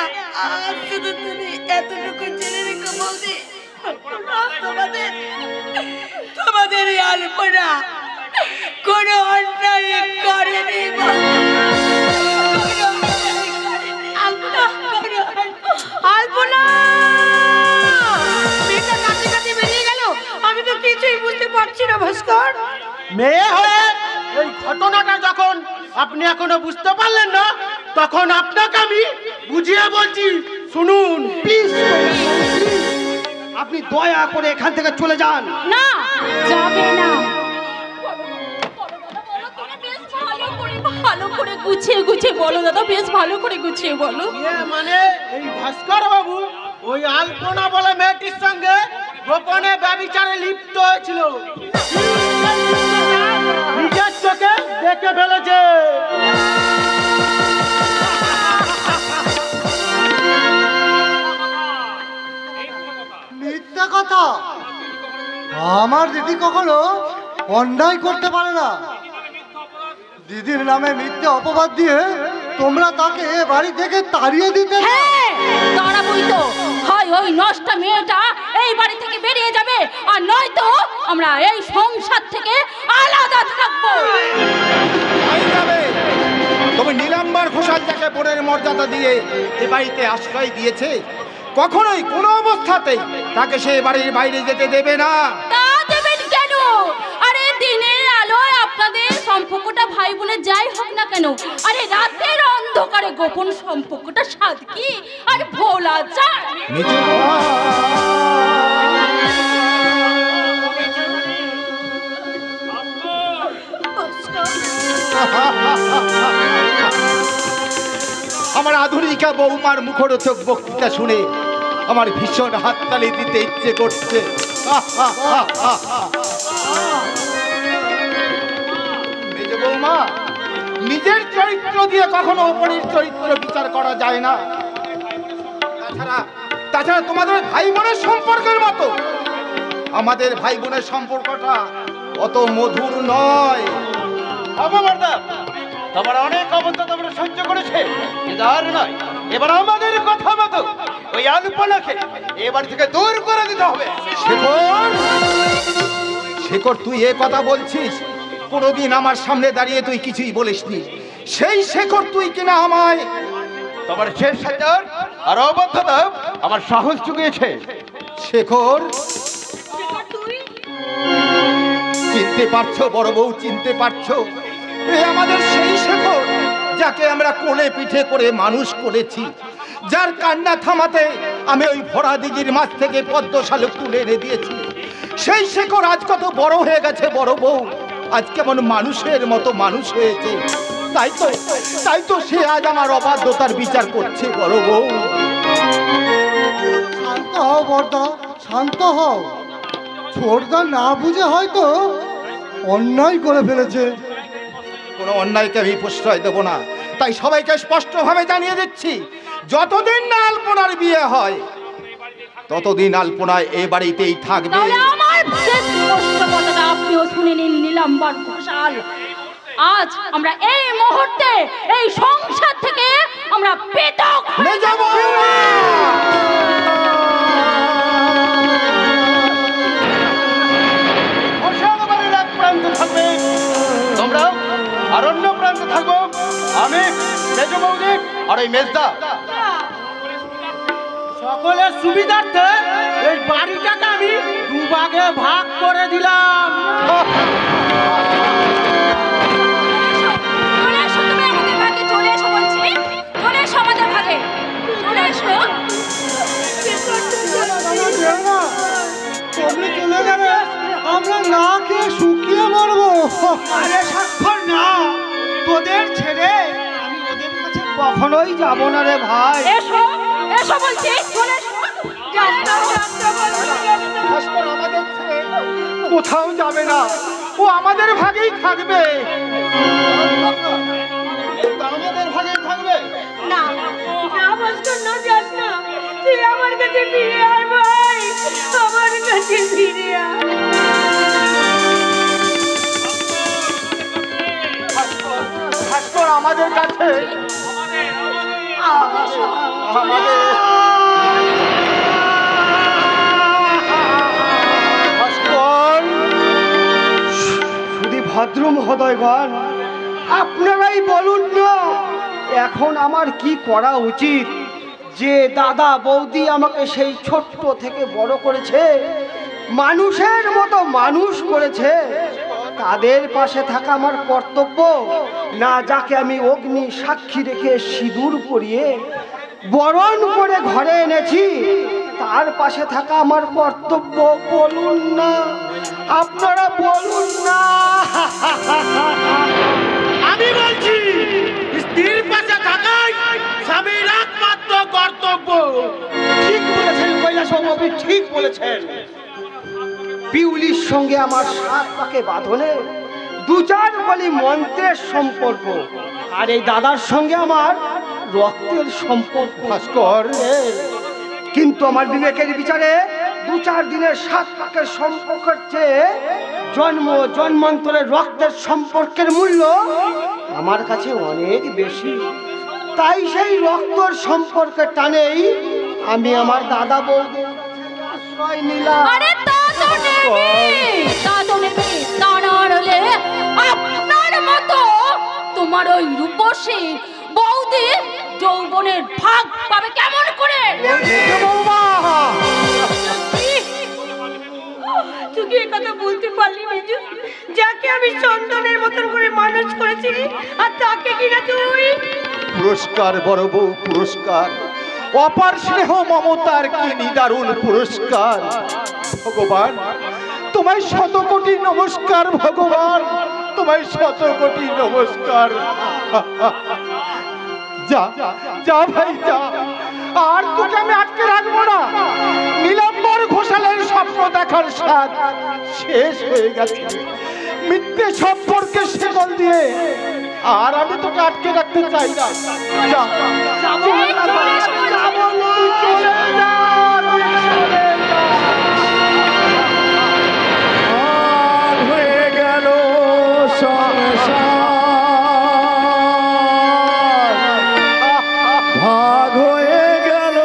শুধু তুমি এতটুকু জেনে রেখো বৌদি, তোমাদের এই আলপনা কোনো অন্যায় করেনি। আলপনা মেয়েটা কাছে কাছে বেরিয়ে গেল, আমি তো কিছুই বুঝতে পারছি না ভাস্কর। মেয়ে হয়ে এই ঘটনাটা যখন আপনি এখনো বুঝতে পারলেন না, তখন আপনাকে আমি বুঝিয়ে বলছি, শুনুন প্লিজ আপনি দয়া করে এখান থেকে চলে যান। না, যাবে না। ভালো করে গুছিয়ে গুছিয়ে বলো দাদা, বেশ ভালো করে গুছিয়ে বলো। মানে এই ভাস্কর বাবু ওই আলপনা বলে মেয়েটির সঙ্গে গোপনে ব্যভিচারে লিপ্ত হয়েছিল, নিজের চোখে দেখে ফেলেছে। মিথ্যা কথা। আমার দিদি কখনো অন্যায় করতে পারে না। দিদির নামে মিথ্যে অপবাদ দিয়ে তোমরা তাকে বাড়ি থেকে তাড়িয়ে দিতে। হ্যাঁ, তাড়াবই তো। হয় ওই নষ্টা মেয়েটা এই বাড়ি থেকে বেরিয়ে যাবে, আর নয়তো আমরা এই সংসার থেকে আলাদা থাকবো। তবে নীলাম্বার ঘোষাল যাকে বোনের মর্যাদা দিয়ে এ বাড়িতে আশ্রয় দিয়েছে, কখনোই কোনো অবস্থাতেই তাকে সে বাড়ির বাইরে যেতে দেবে না। তা দেবেন কেন? আরে দিনের আলোয় আপনাদের সম্পর্কটা ভাই বোনের যাই হোক না কেন, আরে রাতের অন্ধকারে গোপন সম্পর্কটা স্বাদ কি আর ভোলা যায়। আমার আধুনিকা বৌমার মুখরোচক বক্তৃতা শুনে আমার ভীষণ হাততালি দিতে ইচ্ছে করছে। মেজ বৌমা, নিজের চরিত্র দিয়ে কখনো অপরের চরিত্র বিচার করা যায় না। তাছাড়া তোমাদের ভাই বোনের সম্পর্কের মতো আমাদের ভাই বোনের সম্পর্কটা অত মধুর নয়। তোমার অনেক অবস্থা তোমরা সহ্য করেছে, কিন্তু আর নয়। এবার আমাদের কথা মতো ওই আলপনাকে এবার থেকে দূর করে দিতে হবে। শেখর, তুই এ কথা বলছিস? কোনোদিন আমার সামনে দাঁড়িয়ে তুই কিছুই বলিসনি। সেই শেখর তুই কিনা আমায় তোমার শেষ সাজার আর অবদ্ধতা আমার সাহস জুগিয়েছে। শেখর, চিনতে পারছো বড় বউ, চিনতে পারছো? এ আমাদের সেই শেখর যাকে আমরা কোলে পিঠে করে মানুষ করেছি, যার কান্না থামাতে আমি ওই ভরা দিঘির মাছ থেকে পদ্ম শালুক তুলে এনে দিয়েছি। সেই শেখর আজ কত বড় হয়ে গেছে বড় বউ, আজ কেমন মানুষের মতো মানুষ হয়েছে। তাই তো সে আজ আমার অবাধ্যতার বিচার করছে বড় বউ। শান্ত হও বর্দা, শান্ত হও। ছোটদা না বুঝে হয়তো অন্যায় করে ফেলেছে। কোনো অন্যায়কে আমি প্রশ্রয় দেব না, তাই সবাইকে স্পষ্টভাবে জানিয়ে দিচ্ছি, যতদিন না আলপনার বিয়ে হয় ততদিন আলপনায় এ বাড়িতেই থাকবে। তাহলে আমার শেষ স্পষ্ট কথাটা আপনিও শুনে নিন নীলাম্বার ঘোষাল। আজ আমরা এই মুহূর্তে এই সংসার থেকে আমরা পৃথক হয়ে যাব। তোমরা আর অন্য প্রান্তে থাকবো, আমি মেজ বৌদি আর ওই মেজদা। সকলের সুবিধার্থে এই বাড়িটাকে আমি দুভাগে ভাগ করে দিলাম। চলে এসো বলছি, চলে এসো আমাদের ভাগে, চলে এসো। তুমি চলে গেলে আমরা না খেয়ে শুকিয়ে মরবো। আরে স্বাক্ষর না, তোদের ছেড়ে আমি ওদের কখনোই যাবো না রে ভাই। এসো এসো বলছি, চলে এসো। যাস না, যাস না, ভাস্কর আমাদের ছেড়ে কোথাও যাবে না, ও আমাদের ভাগেই থাকবে। আমাদের ভাগে থাকবে। না না ভাস্কর, না যাস না, তুই আমার কাছে ফিরে আয় ভাই, আমার কাছে ফিরে আয়। ভাস্কর আমাদের কাছে ভাস্কর, শুধু ভদ্র মহোদয়গণ, আপনারাই বলুন না এখন আমার কি করা উচিত? যে দাদা বৌদি আমাকে সেই ছোট্ট থেকে বড় করেছে, মানুষের মতো মানুষ করেছে, তাদের পাশে থাকা আমার কর্তব্য না? যাকে আমি অগ্নি সাক্ষী রেখে সিঁদুর পরিয়ে বরণ করে ঘরে এনেছি, তার পাশে থাকা আমার কর্তব্য? বলুন না, আপনারা বলুন না। আমি বলছি স্ত্রীর পাশে থাকাই স্বামীর একমাত্র কর্তব্য। ঠিক বলেছেন কৈলাসবাবু, আপনি ঠিক বলেছেন। পিউলির সঙ্গে আমার 7 পাকে বাঁধনে 2-4 কলি মন্ত্রের সম্পর্ক, আর এই দাদার সঙ্গে আমার রক্তের সম্পর্ক। ভাস্কর, কিন্তু আমার বিবেকের বিচারে 2-4 দিনের 7 পাকের সম্পর্কের চেয়ে জন্মান্তরের রক্তের সম্পর্কের মূল্য আমার কাছে অনেক বেশি। তাই সেই রক্তর সম্পর্কের টানেই আমি আমার দাদা বৌদির আশ্রয় নিলাম। আরে তা তো নেবে, তা তো নেবে, তা না হলে আপনার মতো তোমার ওই রূপসী বৌদি যৌবনের ভাগ পাবে কেমন করে? তুই কি কথা বলতে পারলি মেজু? যাকে আমি সন্তানের মতন করে মানুষ করেছি, আর তাকে কিনা তুই পুরস্কার বড় বউ, পুরস্কার, অপার স্নেহ মমতার কি নিদারুণ পুরস্কার। ভগবান তোমায় 100 কোটি নমস্কার, ভগবান তোমায় 100 কোটি নমস্কার। যা যা ভাই যা, আর তোকে আমি আটকে রাখবো না। নীলাম্বর ঘোষালের স্বপ্ন দেখার স্বাদ শেষ হয়ে গেছে। মিথ্যে সম্পর্কে শেকল দিয়ে আর আমি তোকে আটকে রাখতে চাই না। যা হয়ে গেল ভাগ হয়ে গেল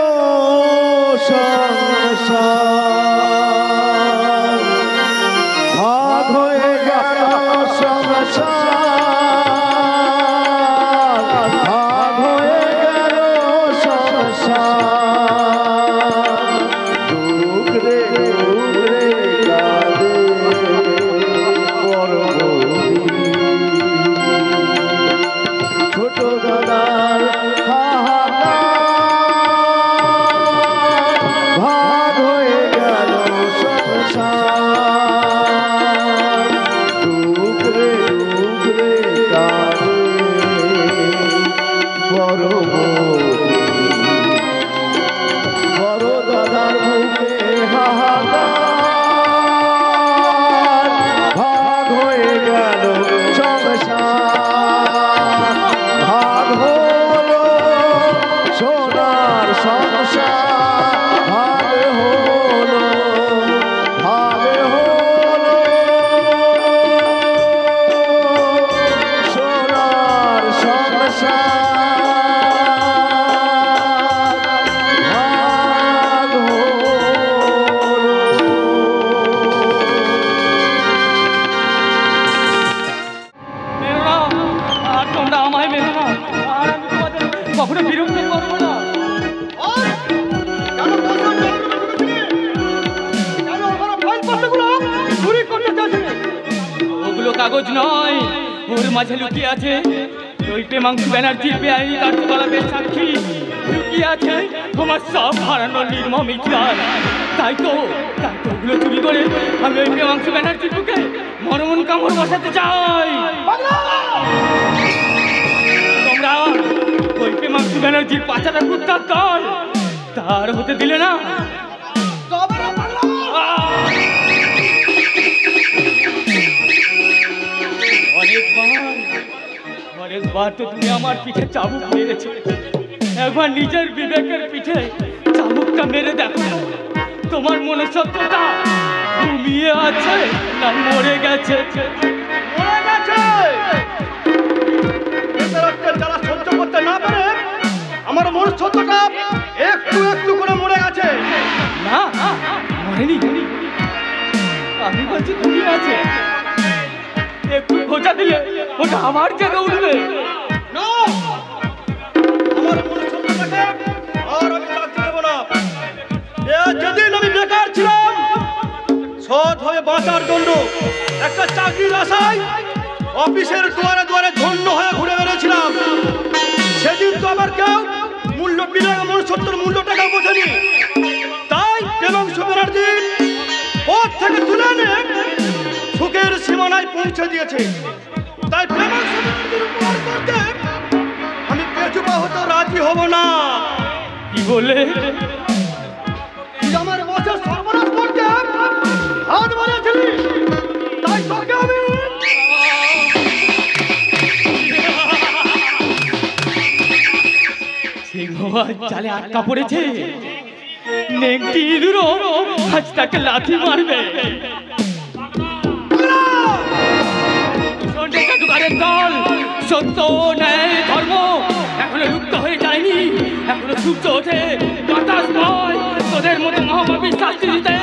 সংসার, ভাগ হয়ে গেল সংসার, ভাগ হয়ে গেল সংসার। দুঃখ রে কাঁদে বড় বৌদি, ছোট দাদার হাহাকার, ভাগ হয়ে গেল সংসার। দুঃখ রে কাঁদে বড় বৌদি, বড় দাদার মুখে হাহাকার, ভাগ হয়ে গেল সংসার, ভাগ হলো সোনার সংসার, ভাগ হলো, ভাগ হলো সোনার সংসার, ভাগ হলো। মেরো না, আর তোমরা আমায় মেরো না, আর আমি তোমাদের কখনো বিরক্ত করবো না। ওগুলো কাগজ নয়, ওর মাঝে লুকিয়ে আছে ওই প্রেমাংশু ব্যানার্জির বেআইনি কার্যকলাপের সাক্ষী, লুকিয়ে আছে তোমার সব হারানোর নির্মম ইতিহাস। তাই তো ওগুলো চুরি করে আমি ওই প্রেমাংশু ব্যানার্জির বুকে মরণ কামড় বসাতে চাই। তোমরা ওই প্রেমাংশু ব্যানার্জির পাচাটা কুত্তার দল তার হতে দিলে না। অনেকবার তো তুমি আমার পিঠে চাবুক মেরেছো, একবার নিজের বিবেকের পিঠে চাবুকটা মেরে দেখো তোমার মনুষ্যত্বটা ঘুমিয়ে আছে না মরে গেছে। মরে গেছে। যারা সহ্য করতে না পারে আমার মনুষ্যত্বটা একটু একটু করে মরে গেছে। না মরেনি, আমি বলছি তুমি আছে, একটু খোঁজা দিলে ওটা আমার জেগে উঠবে। না, আমার মনুষ্যত্বটাকে আর আমি রাখতে দেবো না। যেদিন আমি বেকার ছিলাম, সৎ হয়ে বাঁচার জন্য একটা চাকরির আশায় অফিসের দুয়ারে দুয়ারে ধন্য হয়ে ঘুরে বেড়েছিলাম, সেদিন তো আবার কেউ মূল্য বিনয় মনুষ্যত্বর মূল্যটাকে বোঝেনি। তাই প্রেমাংশু ব্যানার্জি পথ থেকে তুলে এনে সুখের সীমানায় পৌঁছে দিয়েছে। তাই প্রেমাংশু ব্যানার্জির উপকার করতে আমি বেজুবা হতে রাজি হব না। কি বলে? আমার বছর সর্বনাশ করতে হাত বাড়িয়েছিলি, তাই তোকে আমি চালে আটকা পড়েছে, নেংটি ইঁদুরও আজ তাকে লাথি মারবে। জাদুঘরের দল, সত্য ন্যায় ধর্ম এখনো লুপ্ত হয়ে যায়নি, এখনো সূর্য ওঠে বাতাস নয়। তোদের মতো মহামাবীর শাস্তি দিতে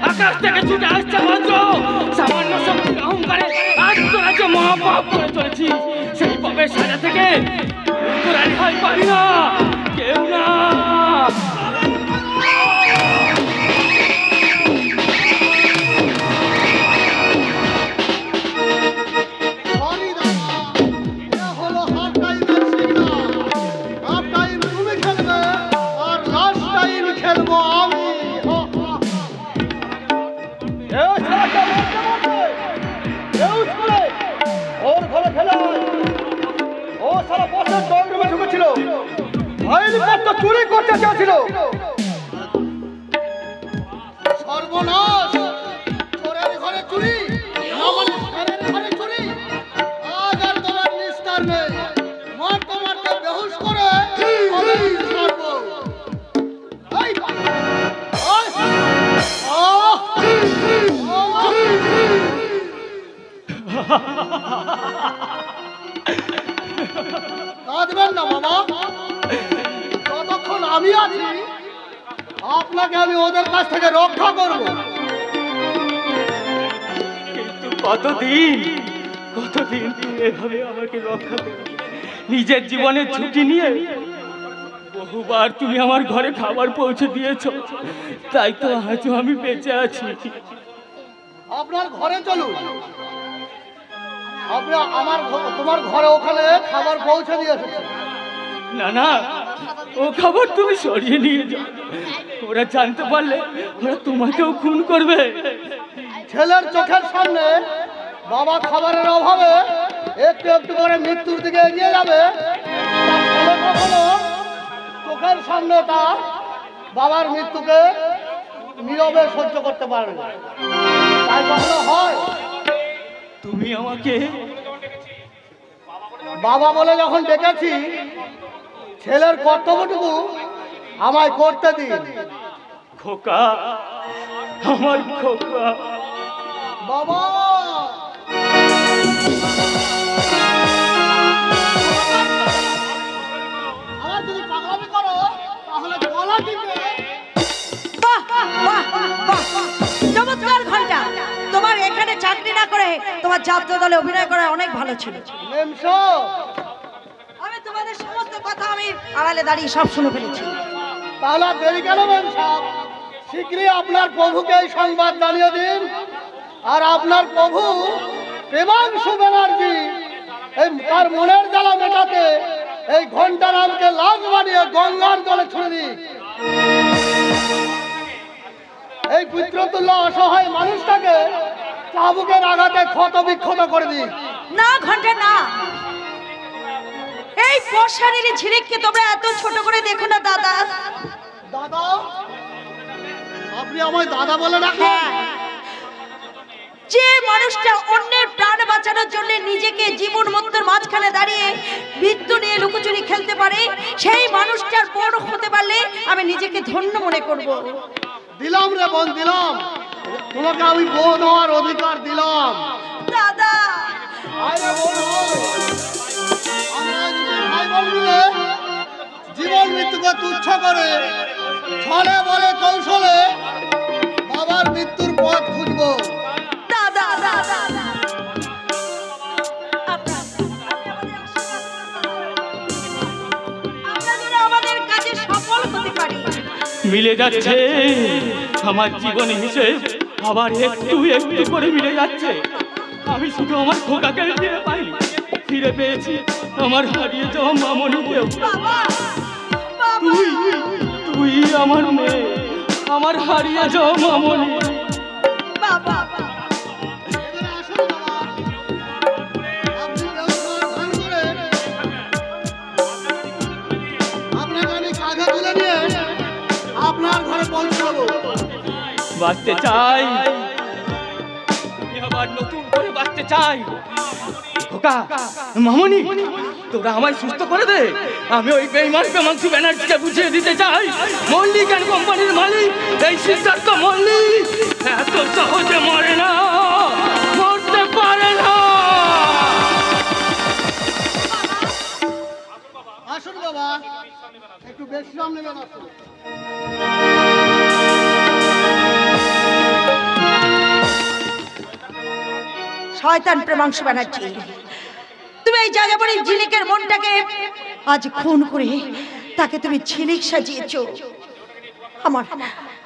আকাশ থেকে ছুটে আসছে মাত্র সামান্য শক্তি অহংকারে আজ তোরা যে মহাপাপ করে চলেছি, সেই পাপের সাজা থেকে তোরা রেহাই পাবি না, কেউ না। ওর ঘরে খেলা ও সারা বছর ড্রয়িং রুমে ঢুকেছিল, ফাইলপত্র চুরি করতে চেয়েছিল। সর্বনাশ! চোরের ঘরে চুরি, আমার ঘরের ঘরে চুরি। আজ আর তোমার নিস্তার নেই, মারতে মারতে বেহুশ করে আমি ছাড়বো। এই! ওই! আহ! কাঁদবেন না বাবা, যতক্ষণ আমি আছি আপনাকে আমি ওদের কাছ থেকে রক্ষা করব। কিন্তু কতদিন তুমি এভাবে আমাকে রক্ষা করবে? নিজের জীবনের ঝুঁকি নিয়ে বহুবার তুমি আমার ঘরে খাবার পৌঁছে দিয়েছো, তাই তো আজও আমি বেঁচে আছি। আপনার ঘরে চলুন, তোমার ঘরে ওখানে খাবার পৌঁছে দিয়ে এসেছে। না না, ও খাবার তুমি সরিয়ে নিয়ে যাও, ওরা জানতে পারলে ওরা তোমাকেও খুন করবে। ছেলের চোখের সামনে বাবা খাবারের অভাবে একটু একটু করে মৃত্যুর দিকে এগিয়ে যাবে, ছেলে কখনো চোখের সামনে তার বাবার মৃত্যুকে নীরবে সহ্য করতে পারবে না। তাই কখনো হয়? তুমি আমাকে বাবা বলে যখন ডেকেছি, ছেলের কর্তব্যটুকু আমায় করতে দিন। খোকা, আমার খোকা। বাবা! আমার যদি পাগলামি করো তাহলে গলা টিপে। বাহ বাহ বাহ বাহ! চমৎকার ঘন্টা। তোমার এখানে চাকরি না করে তোমার যাত্রা দলে অভিনয় করা অনেক ভালো ছিল। মেমসো, আমি তোমাদের সমস্ত কথা আমি আড়ালে দাঁড়িয়ে সব শুনে ফেলেছি। তাহলে আর দেরি কেন মেমসা? শীঘ্রই আপনার প্রভুকে এই সংবাদ জানিয়ে দিন। আর আপনার প্রভু প্রেমাংশু ব্যানার্জি এই তার মনের জ্বালা মেটাতে এই ঘন্টারামকে লাশ বানিয়ে গঙ্গার জলে ছুড়ে দিন। এই পুত্রতুল্য অসহায় মানুষটাকে চাবুকের আঘাতে ক্ষত বিক্ষত করে দিন। না ঘন্টা না, এই বর্ষারের ঝিলিককে তোমরা এত ছোট করে দেখো না দাদা। দাদা, আপনি আমায় দাদা বলে রাখেন? যে মানুষটা অন্যের প্রাণ বাঁচানোর জন্য নিজেকে জীবন মৃত্যুর মাঝখানে দাঁড়িয়ে মৃত্যু নিয়ে লুকোচুরি খেলতে পারে, সেই মানুষটার বড় হতে পারলে আমি নিজেকে ধন্য মনে করব। দিলাম রে বোন, দিলাম। তোমাকে আমি বউ দেওয়ার অধিকার দিলাম। দাদা, আরে বোন, আমরা দুজন ভাই বোন মিলে জীবন মৃত্যুকে তুচ্ছ করে ছলে বলে কৌশলে বাবার মৃত্যুর পথ খুঁজবো। দাদা, দাদা, আমরা যেন আমাদের কাজে সফল হতে পারি। মিলে যাচ্ছে আমার জীবন হিসেব, আবার একটু একটু করে মিলে যাচ্ছে। আমি শুধু আমার খোকাকে ফিরে পাইনি, ফিরে পেয়েছি আমার হারিয়ে যাওয়া মামনিকেও। তুই তুই আমার মেয়ে, আমার হারিয়ে যাওয়া মামনি। বাবা, এখানে আসুন বাবা। আপনি ব্যবসার ভান করে আপনাকে আমি কাঁধে তুলে নিয়ে আপনার ঘরে পৌঁছাবো। বাঁচতে চাই, আবার নতুন করে বাঁচতে চাই। খোকা, মামনি, তোরা আমায় সুস্থ করে দে। আমি ওই বেঈমান পেমাংশু ব্যানার্জিকে বুঝিয়ে দিতে চাই, মল্লিক অ্যান্ড কোম্পানির মালিক এই সিদ্ধার্থ মল্লিক এত সহজে মরে না, মরতে পারে না। আসুন বাবা, একটু বিশ্রাম নেবেন। আসুন। শয়তান প্রেমাংশু ব্যানার্জি, তুমি এই যাযাবরী ঝিলিকের মনটাকে আজ খুন করে তাকে তুমি ঝিলিক সাজিয়েছো।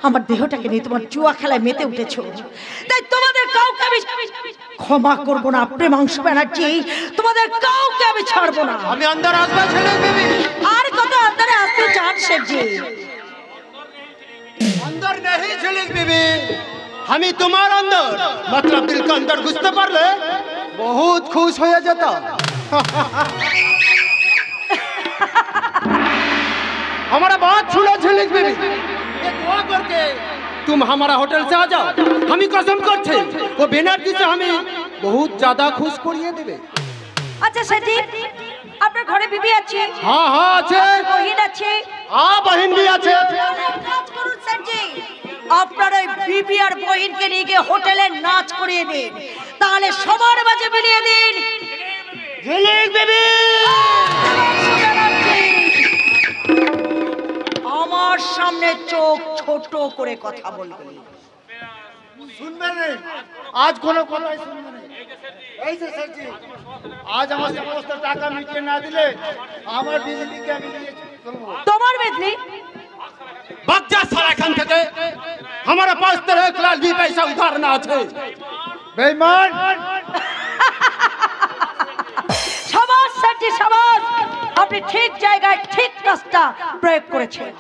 আমার দেহটাকে নিয়ে তোমার জুয়া খেলায় মেতে উঠেছো, তাই তোমাদের কাউকে আমি ক্ষমা করবো না। প্রেমাংশু ব্যানার্জি, তোমাদের কাউকে আমি ছাড়বো না। আমি अंदर আসবা ছেলে বেবি। আর কত আন্দারে আসতে চান শেঠজি? अंदर नहीं ছেলে বেবি, আমি তোমার अंदर मतलब दिल के अंदर घुसते পারলে बहुत खुश হয়ে যেত। हमारा बात सुनो ছেলে बेबी, ये दुआ करके तुम हमारा होटल से आ जाओ। हमें कसम करछे वो बेनार्जी से हमें बहुत ज्यादा खुश करिए देবে। আচ্ছা শেঠজি, আপনার ঘরে বিবি আছে? हाँ हाँ আছে, বহিন আছে? हाँ बहन भी আছে। কাজ করুন শেঠজি, আপনার ওই বিবি আর বহিনকে নিয়ে গিয়ে হোটেলে নাচ করিয়ে দিন, তাহলে সবার মাঝে মিলিয়ে দিন। ঝিলিক বেবি, আমার সামনে চোখ ছোট করে কথা বলবেন। শুনবে না, আজ কোনো কথাই শুনবে না। এই যে স্যারজি, আজ আমার সমস্ত টাকা মিটিয়ে না দিলে আমার বিজলিকে আমি নিয়ে চলবো। তোমার বিজলি भाग जा सारा खान থেকে। हमारे पास तेरे 1 लाख भी पैसा उधार ना আছে। বেঈমান, সমাজ শেঠজি, সমাজ, আপনি ঠিক জায়গায় ঠিক কাজটা প্রয়োগ করেছেন।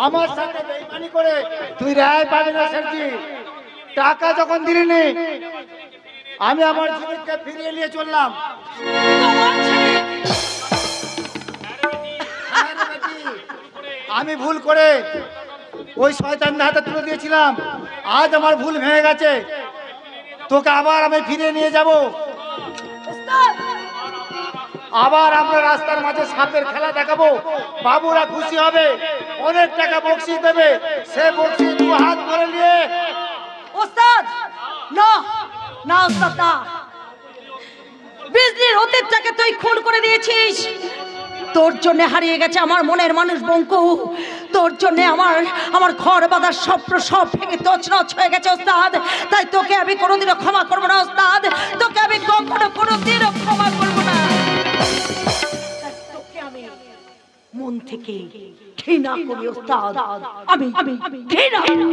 আমার সাথে বেঈমানি করে তুই রেহাই পাবি না স্যারজি। টাকা যখন দিলি নি, আমি আমার জীবিতকে ফিরিয়ে নিয়ে চললাম। তোমার ছেলে হ্যাঁ রে বেটি, আমি ভুল করে ওই শয়তানের হাতে তুলে দিয়েছিলাম। আজ আমার ভুল ভেঙে গেছে, তোকে আবার আমি ফিরিয়ে নিয়ে যাব। উস্তাদ, আবার আমরা রাস্তার মাঝে সাপের খেলা দেখাবো, বাবুরা খুশি হবে, অনেক টাকা বকশিশ দেবে। সে বকশিশ 2 হাত ভরে নিয়ে উস্তাদ, না না উস্তাদ, না। বিজলির অতীতটাকে তুই খুন করে দিয়েছিস। তোর জন্য হারিয়ে গেছে আমার মনের মানুষ বঙ্কু। তোর জন্য আমার ঘর বাঁধার স্বপ্ন সব ভেঙে তছনছ হয়ে গেছে ওস্তাদ। তাই তোকে আমি কোনোদিনও ক্ষমা করবো না ওস্তাদ, তোকে আমি কখনো কোনোদিনও ক্ষমা করবো না। তাই তোকে আমি মন থেকে ঘৃণা করি ওস্তাদ, আমি ঘৃণা করি।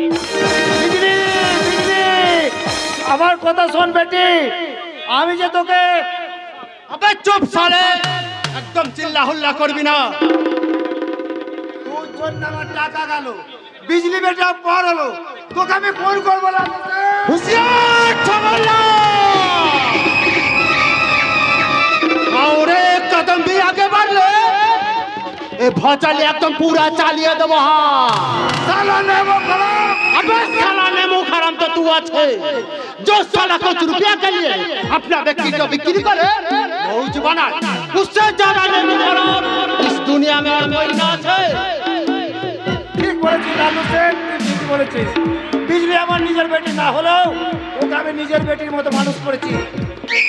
বিজলি, বিজলি, আমার কথা শোন বেটি, আমি যে তোকে अबे चुप साले, एकदम चिल्ला हुल्ला করবি না। তোর জন্য আমার টাকা গেল, বিজলি বেটা পর হলো, তোকে আমি ফোন করবো না। होशियार ठमला, और एक कदम भी आगे ভচালি একদম পুরা চালিয়ে দেবো। साला नेमो खराब। अबे साला नेमो खराम तो तू আছে जो साला कुछ रुपया के लिए अपना व्यक्ति को बिक्री करे मौज बनाए, उससे ज्यादा नेमो खराम इस दुनिया में और कोई ना है। ঠিক বলেছিস লালু সেন, তুই ঠিক বলেছিস। বিজলি আমার নিজের বেটি না হলেও ওকে আমি নিজের বেটির মতো মানুষ করেছি।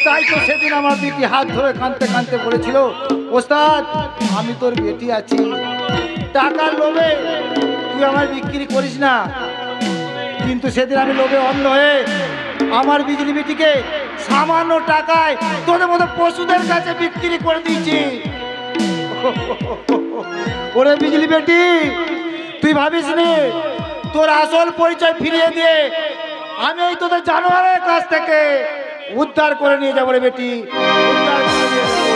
তাই তো সেদিন আমার বিটি হাত ধরে কাঁদতে কাঁদতে বলেছিল, ওস্তাদ আমি তোর বেটি আছি, টাকার লোভে তুই আমার বিক্রি করিস না। কিন্তু সেদিন আমি লোভে অন্ধ হয়ে আমার বিজলি বেটিকে সামান্য টাকায় তোদের মতো পশুদের কাছে বিক্রি করে দিয়েছি। ওরে বিজলি বেটি, তুই ভাবিস নি তোর আসল পরিচয় ফিরিয়ে দিয়ে আমি এই তোদের জানোয়ারের কাছ থেকে উদ্ধার করে নিয়ে যাবো রে বেটি, উদ্ধার করে নিয়ে যাবো।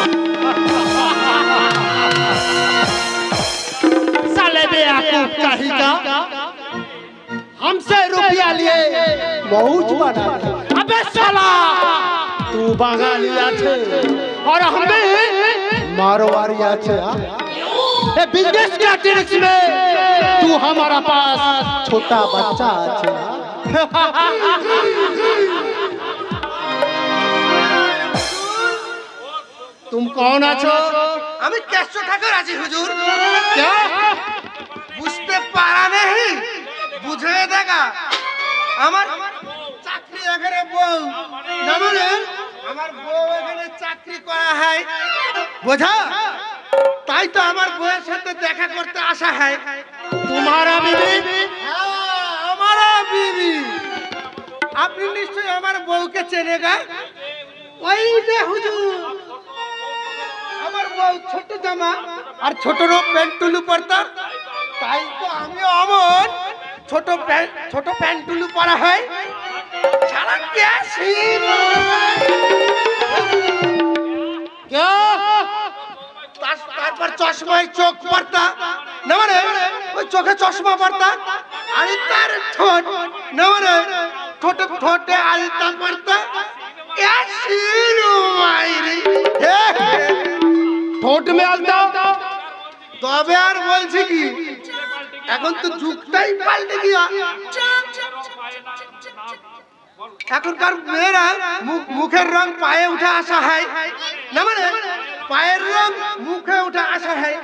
साले बेवकूफ कहीं का हमसे रुपया लिए मौज बना। अबे साला तू बंगाली আছে और हमें मारवाड़ी আছে। ये बिजनेस के ट्रिक्स में तू हमारा पास छोटा बच्चा আছে। तुम कौन আছো? আমি 400 টাকার আছি হুজুর। क्या বুঝতে পারা নেই, বুঝে দেখা আমার চাকরি এখানে বউ না, মানে আমার বউ এখানে চাকরি করা হয়, বোঝা? তাই তো আমার বউয়ের সাথে দেখা করতে আসা হয়। तुम्हारा बीवी? হ্যাঁ, আমারা বিবি। আপনি নিশ্চয়ই আমার বউকে চেনে গা? ওই যে হুজুর, আমার বউ ছোট জামা আর ছোট প্যান্ট টুলু পরতা, তাই তো আমিও অমন ছোট প্যান্ট টুলু পরা হয়। সারা ক্যাশিন क्या তারপর চশমায় চোখ পরতা না, মানে ওই চোখে চশমা পরতা, আর তার ঠোঁট না, মানে ঠোঁটে আলতা পরতা। ক্যাশিন মাইরি ठोट में आलता? তবে আর বলছি কি, এখন তো যুগটাই পাল্টে গিয়া। এখনকার মেয়েরা মুখের রং পায়ে উঠে আসা হয় না, মানে পায়ের রং মুখে উঠে আসা হয়।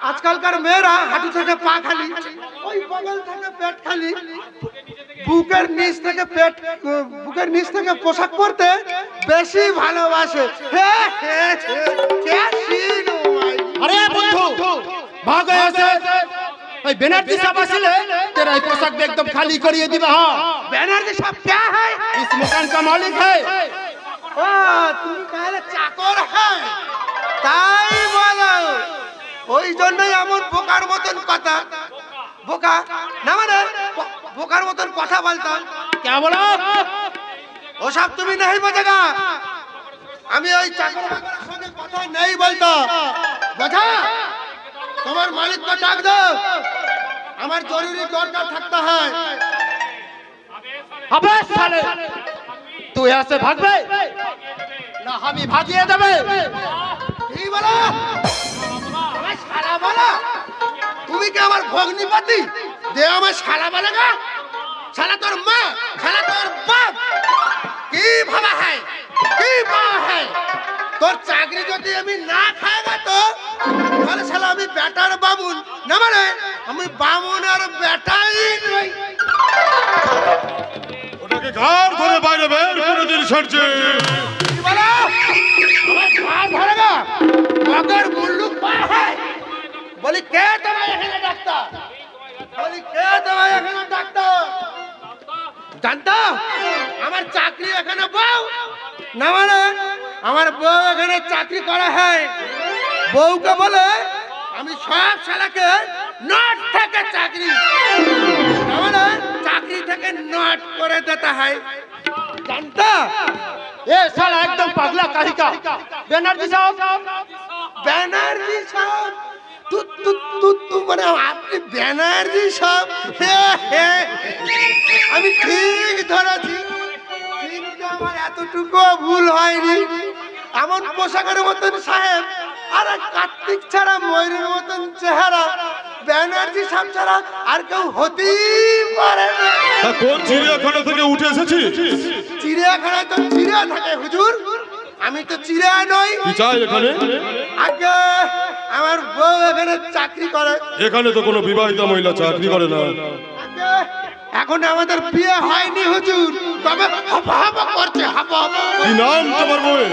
আজকালকার মেয়েরা হাঁটু থেকে পা খালি, ওই বগল থেকে পেট খালি, বুকের নিচ থেকে পোশাক পরতে বেশি ভালোবাসে। अरे बंधु भाग यहाँ से। भाई बेनर्जी साहब আসলে तेरा ये पोशाक भी एकदम खाली करिए दिबा। हाँ, ব্যানার্জি সাহেব क्या है? इस मकान का मालिक है। ও তুমি তাহলে চাকর হয়, তাই বলো। ওই জন্যই এমন বোকার মতন কথা, বোকা না, মানে বোকার মতন কথা বলতাম। क्या बोला? ওসব তুমি नहीं বোঝেগা। আমি ওই চাকর বাকরের সঙ্গে কথা নেই বলতো, বোঝা? তোমার মালিককে ডাক দাও, আমার জরুরি দরকার থাকতে হয়। अबे साले तू यहाँ से भाग बे ना, हम ही भागिए देबे। কি বলো? আমার শালা বলো? তুমি কি আমার ভগ্নিপতি দে আমার শালা বলে গা? শালা তোর মা, শালা তোর বাপ কি ভাবা হয়, কি ভাবা হয়? তোর চাকরি যদি আমি না খাইগা তো তাহলে শালা আমি বেটার বামুন না, মানে আমি বামুন আর বেটাই নই। ওটাকে ঘাড় ধরে বাইরে বের করে দিন সরছে। কি বলো? আমার ঘাড় ধরে গা মগের মুল্লুক পার হয়। বলি কে তোমায় এখানে ডাক্তার? বলি কে তোমায় এখানে ডাক্তার? জানতো আমার চাকরি এখানে বউ না, মানে আমার বউ এখানে চাকরি করা হয়। বউকে বলে আমি সব শালাকে নট থেকে চাকরি না, মানে চাকরি থেকে নট করে দিতে হয়। জানতো? ये साला एकदम पगला कहीं का। बेनर्जी साहब? ব্যানার্জি সাহেব? তু মানে আপনি ব্যানার্জি সাহেব? আমি ঠিক ধরেছি, কিন্তু আমার এতটুকু ভুল হয়নি। এমন পোশাকের মতন সাহেব আরে কার্তিক ছাড়া ময়ূরের মতন চেহারা ব্যানার্জি সাহেব ছাড়া আর কেউ হতেই পারে না। কোন চিড়িয়াখানা থেকে উঠে এসেছি? চিড়িয়াখানায় তো চিড়িয়া থাকে হুজুর, আমি তো চিড়িয়া নই। কি চাই এখানে? আগে আমার বউ এখানে চাকরি করে। এখানে তো কোনো বিবাহিতা মহিলা চাকরি করে না। আগে এখন আমাদের বিয়ে হয়নি হুজুর, তবে হাবা হাবা করছে, হাবা হাবা। কি নাম তোমার বউয়ের?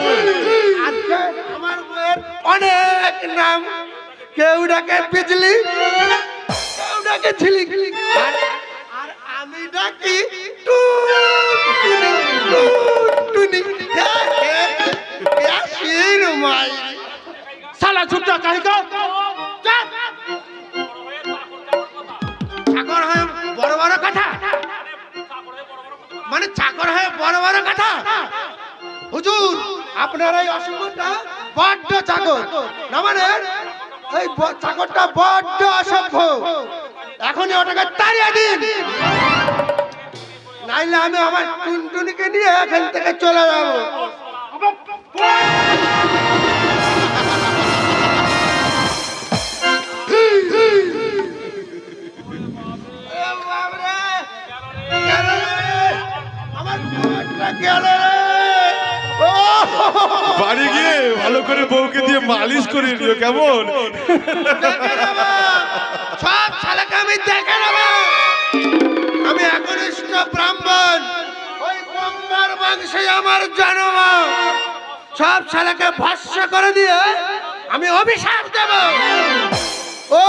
আজকে আমার বউয়ের অনেক নাম, কেউ ডাকে বিজলি, কেউ ডাকে ঝিলিক, আর আমি ডাকি টুনি। সালা ঝুটটা কাহিকা। চাকর হয়ে বড় বড় কথা, মানে চাকর হয়ে বড় বড় কথা। হুজুর আপনার এই অসভ্যটা বড্ড চাকর না, মানে এই চাকরটা বড্ড অসভ্য। এখনই ওটাকে তাড়িয়ে দিন, নাইলে আমি আমার টুনটুনিকে নিয়ে এখান থেকে চলে যাবো। বাড়ি গিয়ে ভালো করে বউকে দিয়ে মালিশ করে নিও, কেমন? সব শালাকে আমি দেখে নেব। আমি একনিষ্ঠ ব্রাহ্মণ, ওই ব্রহ্মার বংশে আমার জন্ম। সব শালাকে ভস্ম করে দিয়ে আমি অভিশাপ দেব। ও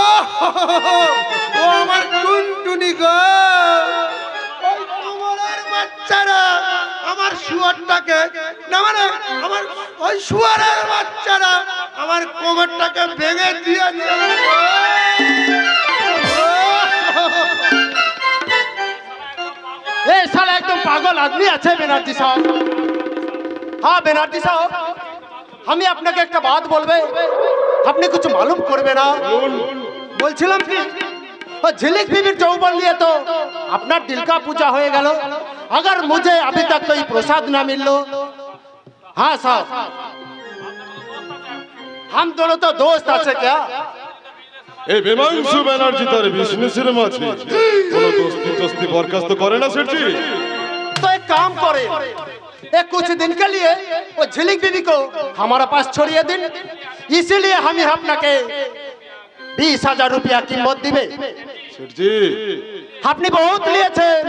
ও আমার টুনটুনি গো, ওই কোমরের বাচ্চারা আমার শুয়ারটাকে, না মানে আমার ওই শুয়ারের বাচ্চারা আমার কোমরটাকে ভেঙে দিয়েছে। ए साला एकदम पागल आदमी আছে বেনার্জি সাহেব। হ্যাঁ বেনার্জি সাহেব, আমি আপনাকে একটা বাত বলবে, আপনি কিছু মালুম করবে না? বলছিলাম কি, झिलिक बीबी चौबन लिए तो अपना दिल का पूजा हो गया। अगर मुझे अभी तक कोई प्रसाद ना मिल लो, हाँ साहब हम दोनों तो दोस्त আছে क्या? এই বেমাংসু ব্যানার্জি তার বিজনেসের মাঝে কোনো দোস্তি বরখাস্ত করে না সেঠজি। तो एक काम करे, एक कुछ दिन के लिए वो झिलिक बीबी को हमारा पास छोड़िए दिन, इसीलिए हम अपना के 20,000 रुपया कीमत दिवे। सेठजी আপনি বহুত লিয়েছেন,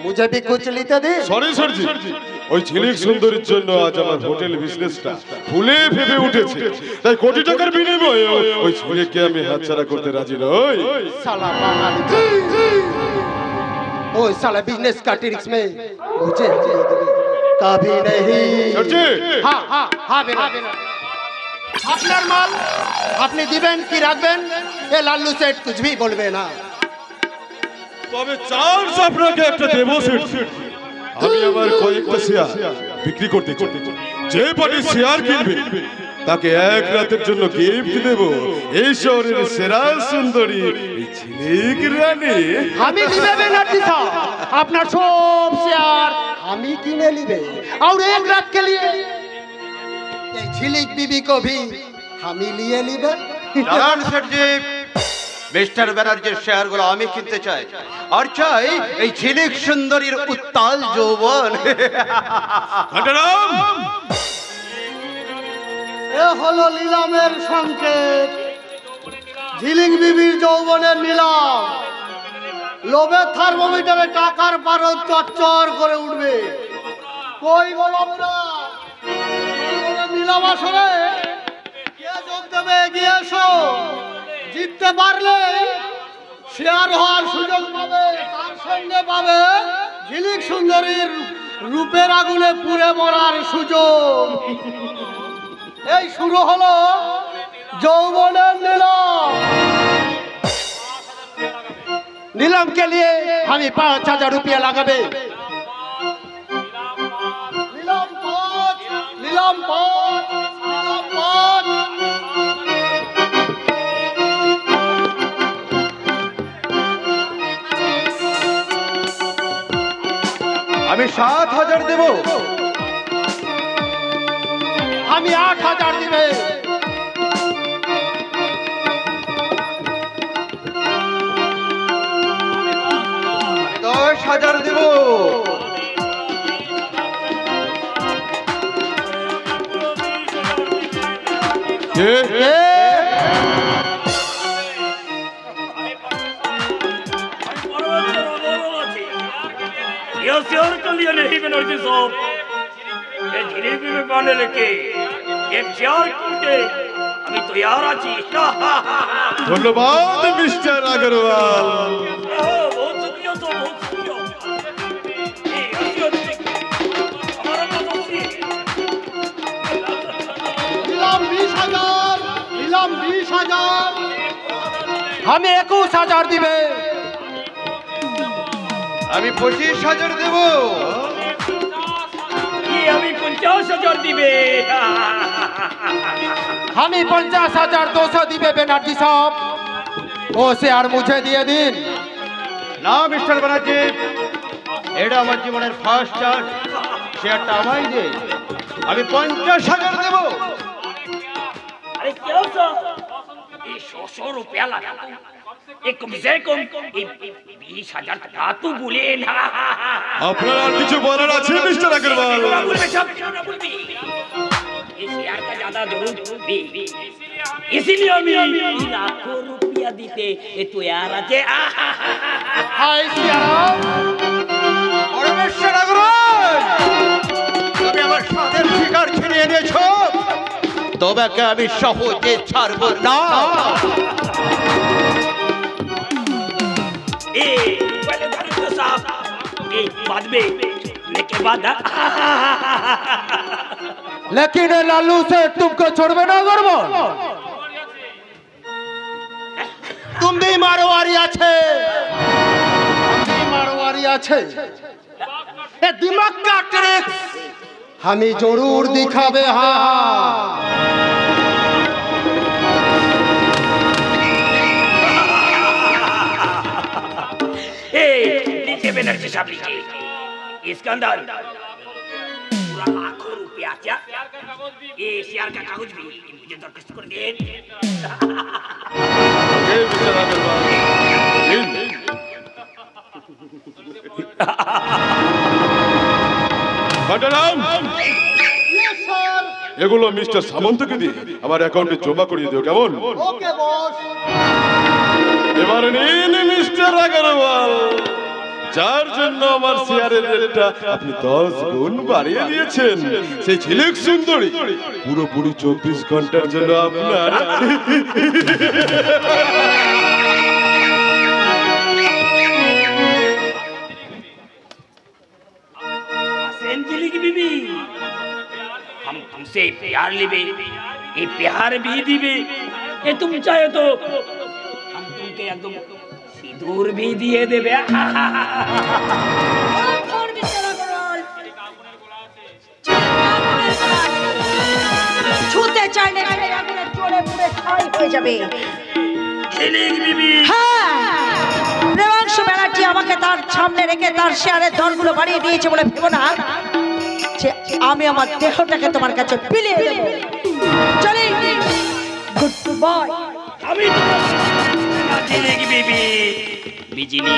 मुझे भी कुछ लेते दे। সরি সেঠজি, ওই ঝিলিক সুন্দরীর জন্য আজ আমার হোটেল বিজনেসটা ফুলে ফেপে উঠেছে, তাই কোটি টাকার বিনিময়ে ওই ঝিলিককে আমি হাতছাড়া করতে রাজি নই। साला बांगाली, ओ साला बिजनेस का ट्रिक्स में मुझे कभी नहीं। সেঠজি हाँ हाँ हाँ बेना, আপনার মাল আপনি দিবেন কি রাখবেন, এ লাল্লু সেট कुछ भी বলবে না। তবে চান্স আপনাকে একটা দেবো সেঠজি। আমি আমার কয়েকটা শেয়ার বিক্রি করতে চাই, যে পার্টি শেয়ার কিনবে তাকে এক রাতের জন্য গিফট দেব এই শহরের সেরা সুন্দরী এই ঝিলিক রানী। আমি নিবে বেনার্জি সাহেব, আপনার সব শেয়ার আমি কিনে নিবে, और एक रात के लिए ये झिलिक बीबी को भी हम ही लिए निবে। নারায়ণ শেঠজি, মিস্টার ব্যানার্জির শেয়ারগুলো আমি কিনতে চাই, আর চাই এই ঝিলিক সুন্দরীর উত্তাল যৌবন। এ হলো নিলামের সংকেত, ঝিলিক বিবির যৌবনের নিলাম। লোভের থার্মোমিটারে টাকার পারদ চরচর করে উঠবে। কই গো বাবুরা, নিলাম আসরে কে যোগ দেবে? এগিয়ে এসো। জিততে পারলে শেয়ার হওয়ার সুযোগ পাবে, তার সঙ্গে পাবে ঝিলিক সুন্দরীর রূপের আগুনে পুড়ে মরার সুযোগ। এই শুরু হলো যৌবনের নিলাম। नीलम के लिए हम 5,000 रुपया लगाबे। নিলাম পাঁচ, নিলাম পাঁচ, নিলাম পাঁচ। আমি 7,000 দেব। हम 8,000 दिबे। 50,000 দেব। ये शेयर के लिए नहीं बनर्जी साहब, ये जिलेबी में पाने लेके एक शेयर के अभी तो यार आची। धन्यवाद मिस्टर अग्रवाल। बहुत शुक्रिया तो बहुत शुक्रिया। हमारा নিলাম 20,000, নিলাম 20,000। আমি 21,000 দিবে। আমি 25,000 দেব। আমি 50,000 দিবে। আমি 50,200 দিবে বেনার্জি साहब। ও শেয়ার মুঝে দিয়ে দিন। না মিস্টার ব্যানার্জি, এটা আমার জীবনের ফার্স্ট চার্জ, শেয়ারটা আমায় দে। আমি 50,000 দেব। अरे क्या सा? ये 100 रुपया लगा तू। ये कम से कम 20,000 টাকা तू बोले ना। আপনার আর কিছু বলার আছে মিস্টার अग्रवाल? ये शेयर का ज्यादा जरूरत भी, इसीलिए আমি लाखों रुपया দিতে এ তো यार আছে। হাই শেয়ার। আরে মিস্টার अग्रवाल, তুমি আমার সাদের শিকার ছিনিয়ে এনেছো, তোমাকে আমি সহজে ছাড়বো না। ए पहले धरम साहब, ए बाद में लेके बाद। लेकिन लालू से तुमको छोड़बे ना अग्रवाल। तुम भी मारवाड़ी আছে, আমি মারওয়ারি আছে। এ দিমাগ का ट्रिक्स আমি জরুর দিখাবে। হ্যাঁ नीचे बनर्जी साहब लीजिए, इसके अंदर पूरा लाखों रुपया क्या, ये शेयर का कागज भी मुझे दरखास्त कर दे। मिस्टर अग्रवाल, ঘটনাম এগুলো মিস্টার সামন্তকে দিয়ে আমার অ্যাকাউন্টে জমা করিয়ে দিও, কেমন? ওকে বস। এবার নিন মিস্টার अग्रवाल, যার জন্য আমার শেয়ারের রেটটা আপনি 10 গুণ বাড়িয়ে দিয়েছেন, সেই ঝিলিক সুন্দরী পুরোপুরি 24 ঘন্টার জন্য আপনার। सेंचुरी की बीबी, हम तुमसे प्यार लेबे, ये प्यार भी दीबे, ये तुम चाहे तो हम तुमके एकदम सिंदूर भी दिए देबे। ছুতে চাইলে আগুনের জোরে পুড়ে ছাই হয়ে যাবে। ঝিলিক বিবি, প্রেমাংশু ব্যানার্জি আমাকে তার সামনে রেখে তার শেয়ারের দরগুলো বাড়িয়ে দিয়েছে বলে ভেবো না যে আমি আমার দেহটাকে তোমার কাছে বিলিয়ে দেবো। চলি, গুড বয়। আমি ঝিলিক বিবি, বিজলি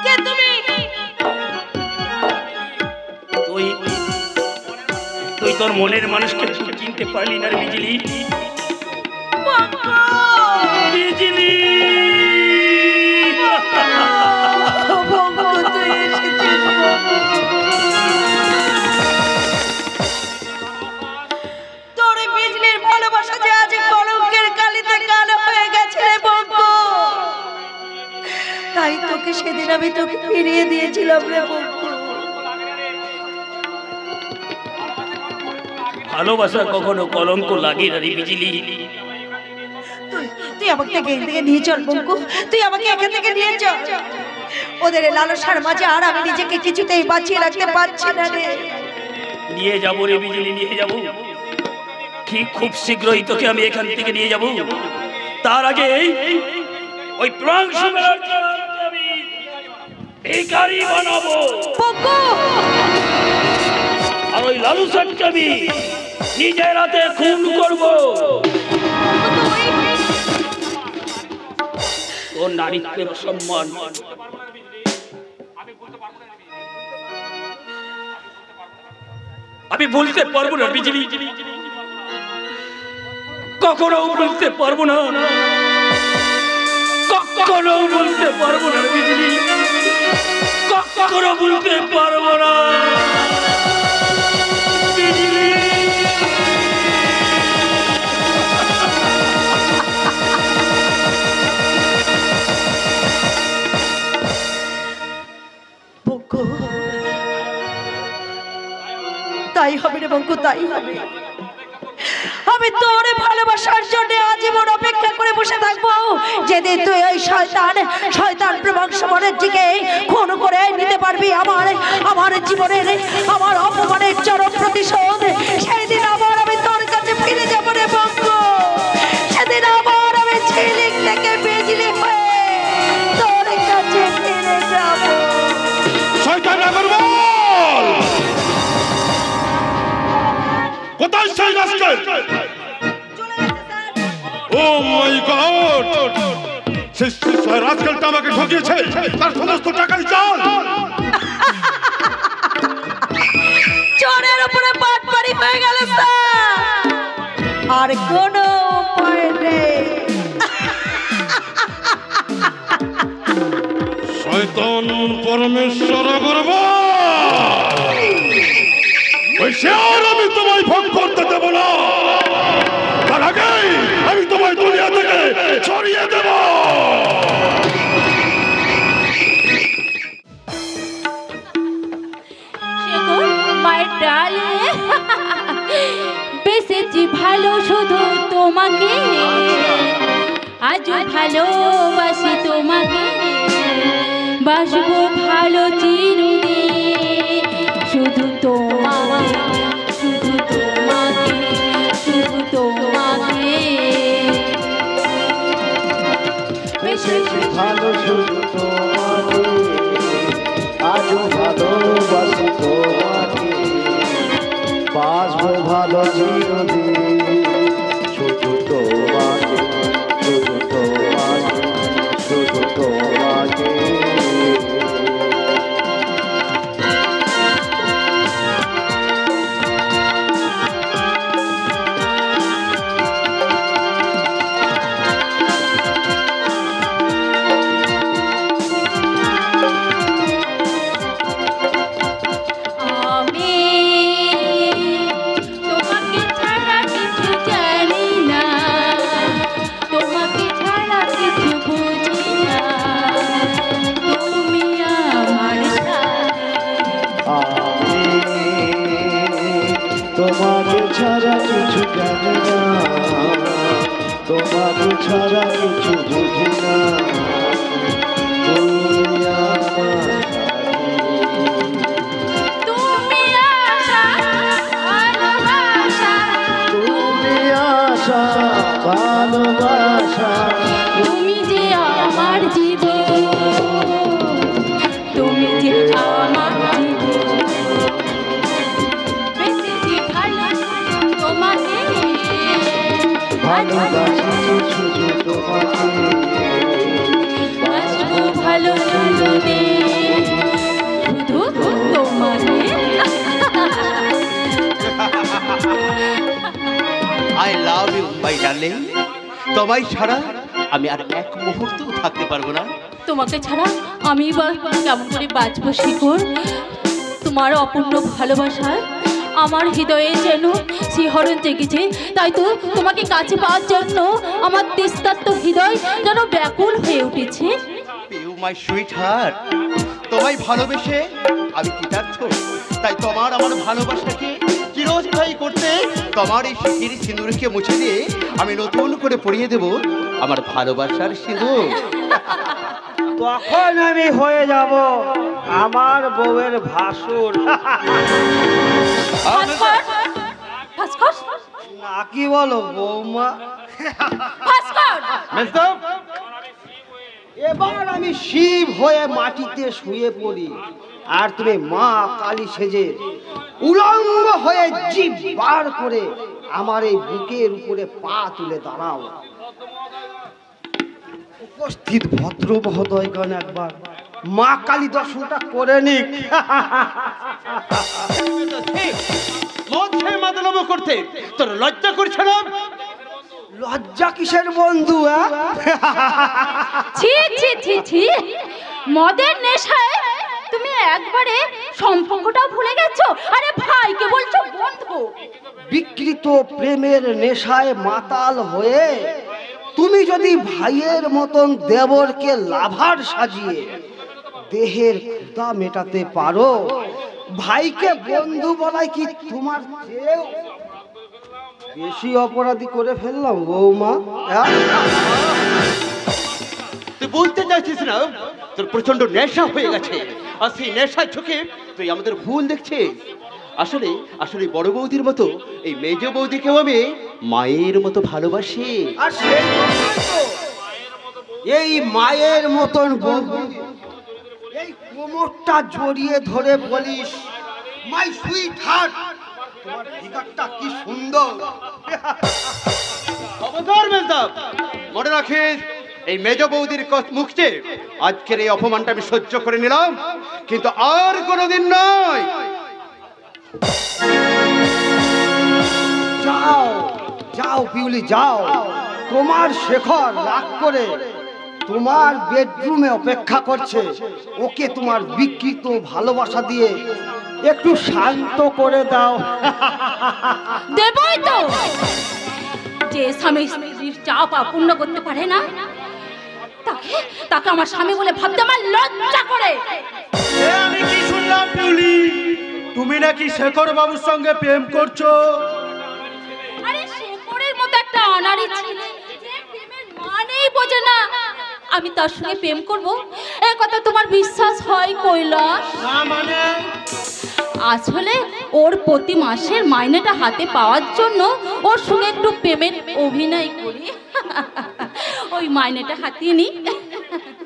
কে তুমি? তুই তোর মনের মানুষকে চিনতে পারলি না রে বিজলি। বিজলি তোর বিজলির ভালোবাসা যে আজ কলঙ্কের কালিতে কালো হয়ে গেছে রে বঙ্কু। তাই তোকে সেদিন আমি তোকে ফিরিয়ে দিয়েছিলাম রে বঙ্কু। ভালোবাসা কখনো কলঙ্ক লাগে না রে বিজলি। তুই আমাকে এখান থেকে নিয়ে চল বঙ্কু, তুই আমাকে এখান থেকে নিয়ে চল। ওদের লালসার মাঝে আর আমি নিজেকে কিছুতেই বাঁচিয়ে রাখতে পারছি না রে। নিয়ে যাবো রে বিজলি, নিয়ে যাবো, ঠিক খুব শীঘ্রই তোকে আমি এখান থেকে নিয়ে যাবো। তার আগে ওই প্রাংশু ব্যানার্জি আমি ভিখারি বানাবো, আর ওই লালু সেনকে আমি নিজের হাতে খুন করবো। ও নারীত্বের সম্মান। আমি বলতে পারবো না বিজলি, কখনো বলতে পারবো না, কখনো বলতে পারবো না বিজলি, কখনো বলতে পারবো না বিজলি। তাই হবে রে বঙ্কু, তাই হবে। আমি তোর ভালোবাসার জন্য আজীবন অপেক্ষা করে বসে থাকবো, যেদিন তুই ওই শয়তান প্রবংশমনের দিকে খুন করে নিতে পারবি আমার জীবনের আমার অপমানের চরম প্রতিশোধ। সেই দিন আবার আমি তোর কাছে ফিরে যাবো রে বঙ্কু, সেদিন আবার আমি ঝিলিক থেকে বিজলি হয়ে তোর কাছে ফিরে যাবো। শয়তান আগরওয়াল, কোথায় সেই রাস্কেল? ও মাই গড, সেই রাস্কেলটা আমাকে ঠকিয়েছে, তার সমস্ত টাকাই চাল। চোরের উপরে পাটপাড়ি হয়ে গেল স্যার, আর কোনো উপায় নেই। শয়তান পরমেশ্বর আগরওয়াল, ওই শেয়ার আমি তোমায় ভোগ করতে দেব না, তার আগেই আমি তোমায় দুনিয়া থেকে ছড়িয়ে দেব। মায়ের ডালে বেসেছি ভালো শুধু তোমাকে, আজও ভালোবাসি তোমাকে, বাসবো ভালো চিরদিন শুধু তোমাকে, শুধু তোমাকে, শুধু তোমাকে। বেসেছি ভালো শুধু তোমাকে, আজও ভালোবাসি তোমাকে, বাসবো ভালো চিরদিন শুধু তোমাকে, শুধু তোমাকে, শুধু তোমাকে। তোমাকে ছাড়া কিছু জানি না, তোমাকে ছাড়া কিছু বুঝি না, তুমি আমার তুমি আশা ভালোবাসা, তুমি আশা ভালোবাসা, তুমি যে আমার জীবন, তুমি যে আমার জীবন। বেসেছি ভালো তোমাকে, ভালোবাসি শুধু তোমাকে, বাসবো ভালো চিরদিন শুধু তোমাকে। I love you my darling, তোমায় ছাড়া আমি আর এক মুহূর্তও থাকতে পারবো না। তোমাকে ছাড়া আমি বা কেমন করে বাঁচবো শিখর? তোমার অপূর্ণ ভালোবাসায় আমার হৃদয়ে যেন শিহরণ জেগেছে, তাই তো তোমাকে কাছে পাওয়ার জন্য আমার তৃষ্ণার্ত হৃদয় যেন ব্যাকুল হয়ে উঠেছে। ইউ মাই সুইট হার্ট, তোমায় ভালোবেসে আমি কৃতার্থ, তাই তোমার আমার ভালোবাসাকে চিরস্থায়ী করতে তোমার এই শিশির সিঁদুরকে মুছে দিয়ে আমি নতুন করে পরিয়ে দেব আমার ভালোবাসার সিঁদুর। তখন আমি হয়ে যাব আমার বউয়ের ভাসুর। ভাস্কর, ভাস্কর, না কি বলো বৌমা? ভাস্কর, এবার আমি শিব হয়ে মাটিতে শুয়ে পড়ি, আর তুমি মা কালী সেজে উলঙ্গ হয়ে জিভ বার করে আমার এই বুকের উপরে পা তুলে দাঁড়াও। উপস্থিত ভদ্র মহোদয়গণ একবার মা কালী দর্শনটা করে নিক। মাদলব করতে তোর লজ্জা করছে না? লজ্জা কিসের বন্ধু? ছি ছি ছি ছি, মদের নেশায় তুমি একবারে সম্পর্কটাও ভুলে গেছো। আরে ভাইকে বলছো বন্ধু? বিকৃত প্রেমের নেশায় মাতাল হয়ে তুমি যদি ভাইয়ের মতন দেবরকে লাভার সাজিয়ে দেহের ক্ষুধা মেটাতে পারো, ভাইকে বন্ধু বলাই কি তোমার চেয়েও বেশি অপরাধী করে ফেললাম বৌমা? তুই বলতে চাইছিস না তোর প্রচন্ড নেশা হয়ে গেছে, আর সেই নেশার চোখে তুই আমাদের ভুল দেখছিস। আসলে আসলে বড় বৌদির মতো এই মেজ বৌদিকেও আমি মায়ের মতো ভালোবাসি। আর সেই এই মায়ের মতন বৌদি এই কোমরটা জড়িয়ে ধরে বলিস, মাই সুইট হার্ট, তোমার ফিগারটা কি সুন্দর। খবরদার মেজদার, মনে রাখিস এই মেজ বৌদির মুখে আজকের এই অপমানটা আমি সহ্য করে নিলাম, কিন্তু আর কোনোদিন নয়। যাও যাও পিউলি যাও, তোমার শেখর রাগ করে তোমার বেডরুমে অপেক্ষা করছে। ওকে তোমার বিকৃত ভালোবাসা দিয়ে একটু শান্ত করে দাও। দেবই তো, যে স্বামী স্ত্রীর চাপ পূর্ণ করতে পারে না তাকে তাকে আমার স্বামী বলে ভাবতে আমার লজ্জা করে। আমি কি শুনলাম পিউলি, তুমি নাকি শেখর বাবুর সঙ্গে প্রেম করছো? আরে শেখরের মতো একটা অনারী ছেলে যে প্রেমের মানেই বোঝে না, আমি তার সঙ্গে প্রেম করব এই কথা তোমার বিশ্বাস হয় কৈলাস? না মানে? আসলে ওর প্রতি মাসের মাইনেটা হাতে পাওয়ার জন্য ওর সঙ্গে একটু প্রেমের অভিনয় করি, ওই মাইনেটা হাতিয়ে নি।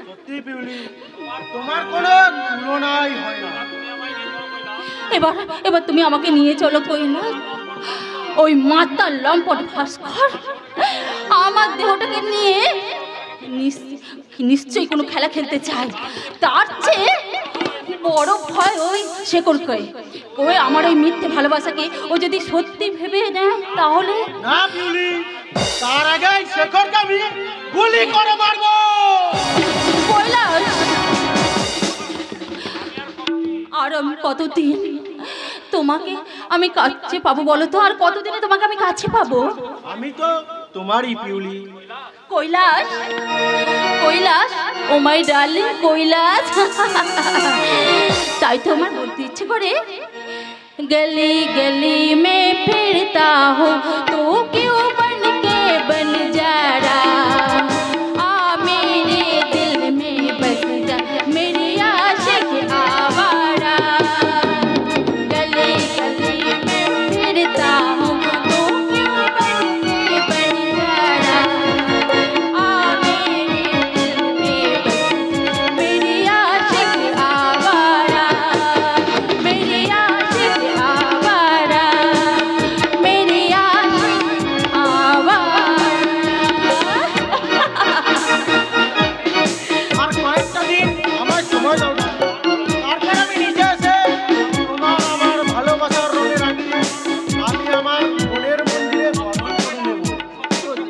সত্যি পিউলি, তোমার কোনো তুলনাই হয় না। এবার এবার তুমি আমাকে নিয়ে চলো কৈলাস। ওই মাতাল লম্পট ভাস্কর আমার দেহটাকে নিয়ে নিশ্চয়ই কোনো খেলা খেলতে চায়। তার চেয়ে বড় ভয় ওই শেখরকে। ওই আমার ওই মিথ্যে ভালোবাসাকে ও যদি সত্যি ভেবে নেয় তাহলে? না পিউলি, তার আগে শেখরকে আমি গুলি করে মারবো। কৈলাস, আর আমি কতদিন তোমাকে আমি কাছে পাবো বলো তো? আর কতদিনে তোমাকে আমি কাছে পাবো? আমি তো তোমারই পিউলি। কৈলাস, কৈলাস, ও মাই ডার্লিং কৈলাস। তাই তো আমার বলতে ইচ্ছে করে, গলি গলি মে ফিরতা হো তো क्यों बन के बन जा रहा, आ मेरे दिल में बस जा मेरी आशिक आवारा, गली गली में फिरता हूँ तो क्यों बन के बन जा रहा, आ मेरे दिल में बस मेरी आशिक आवारा, मेरी आशिक आवारा, मेरी आशिक आवारा। আর কয়েকটা দিন আমার সময় দাও না, তারপর আমি নিজে এসে তোমার আমার ভালোবাসার রঙে রাঙিয়ে আমি আমার মনের মন্দিরে বরণ করে নেব।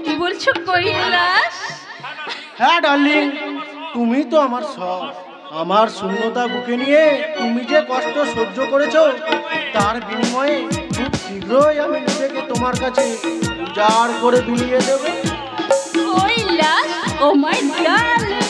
কি বলছো কৈলাস? হ্যাঁ ডার্লিং, তুমি তো আমার সব। আমার শূন্যতা বুকে নিয়ে তুমি যে কষ্ট সহ্য করেছো তার বিনিময়ে খুব শীঘ্রই আমি নিজেকে তোমার কাছে উজাড় করে বিলিয়ে দেবো। কৈলাস, ও মাই ডার্লিং।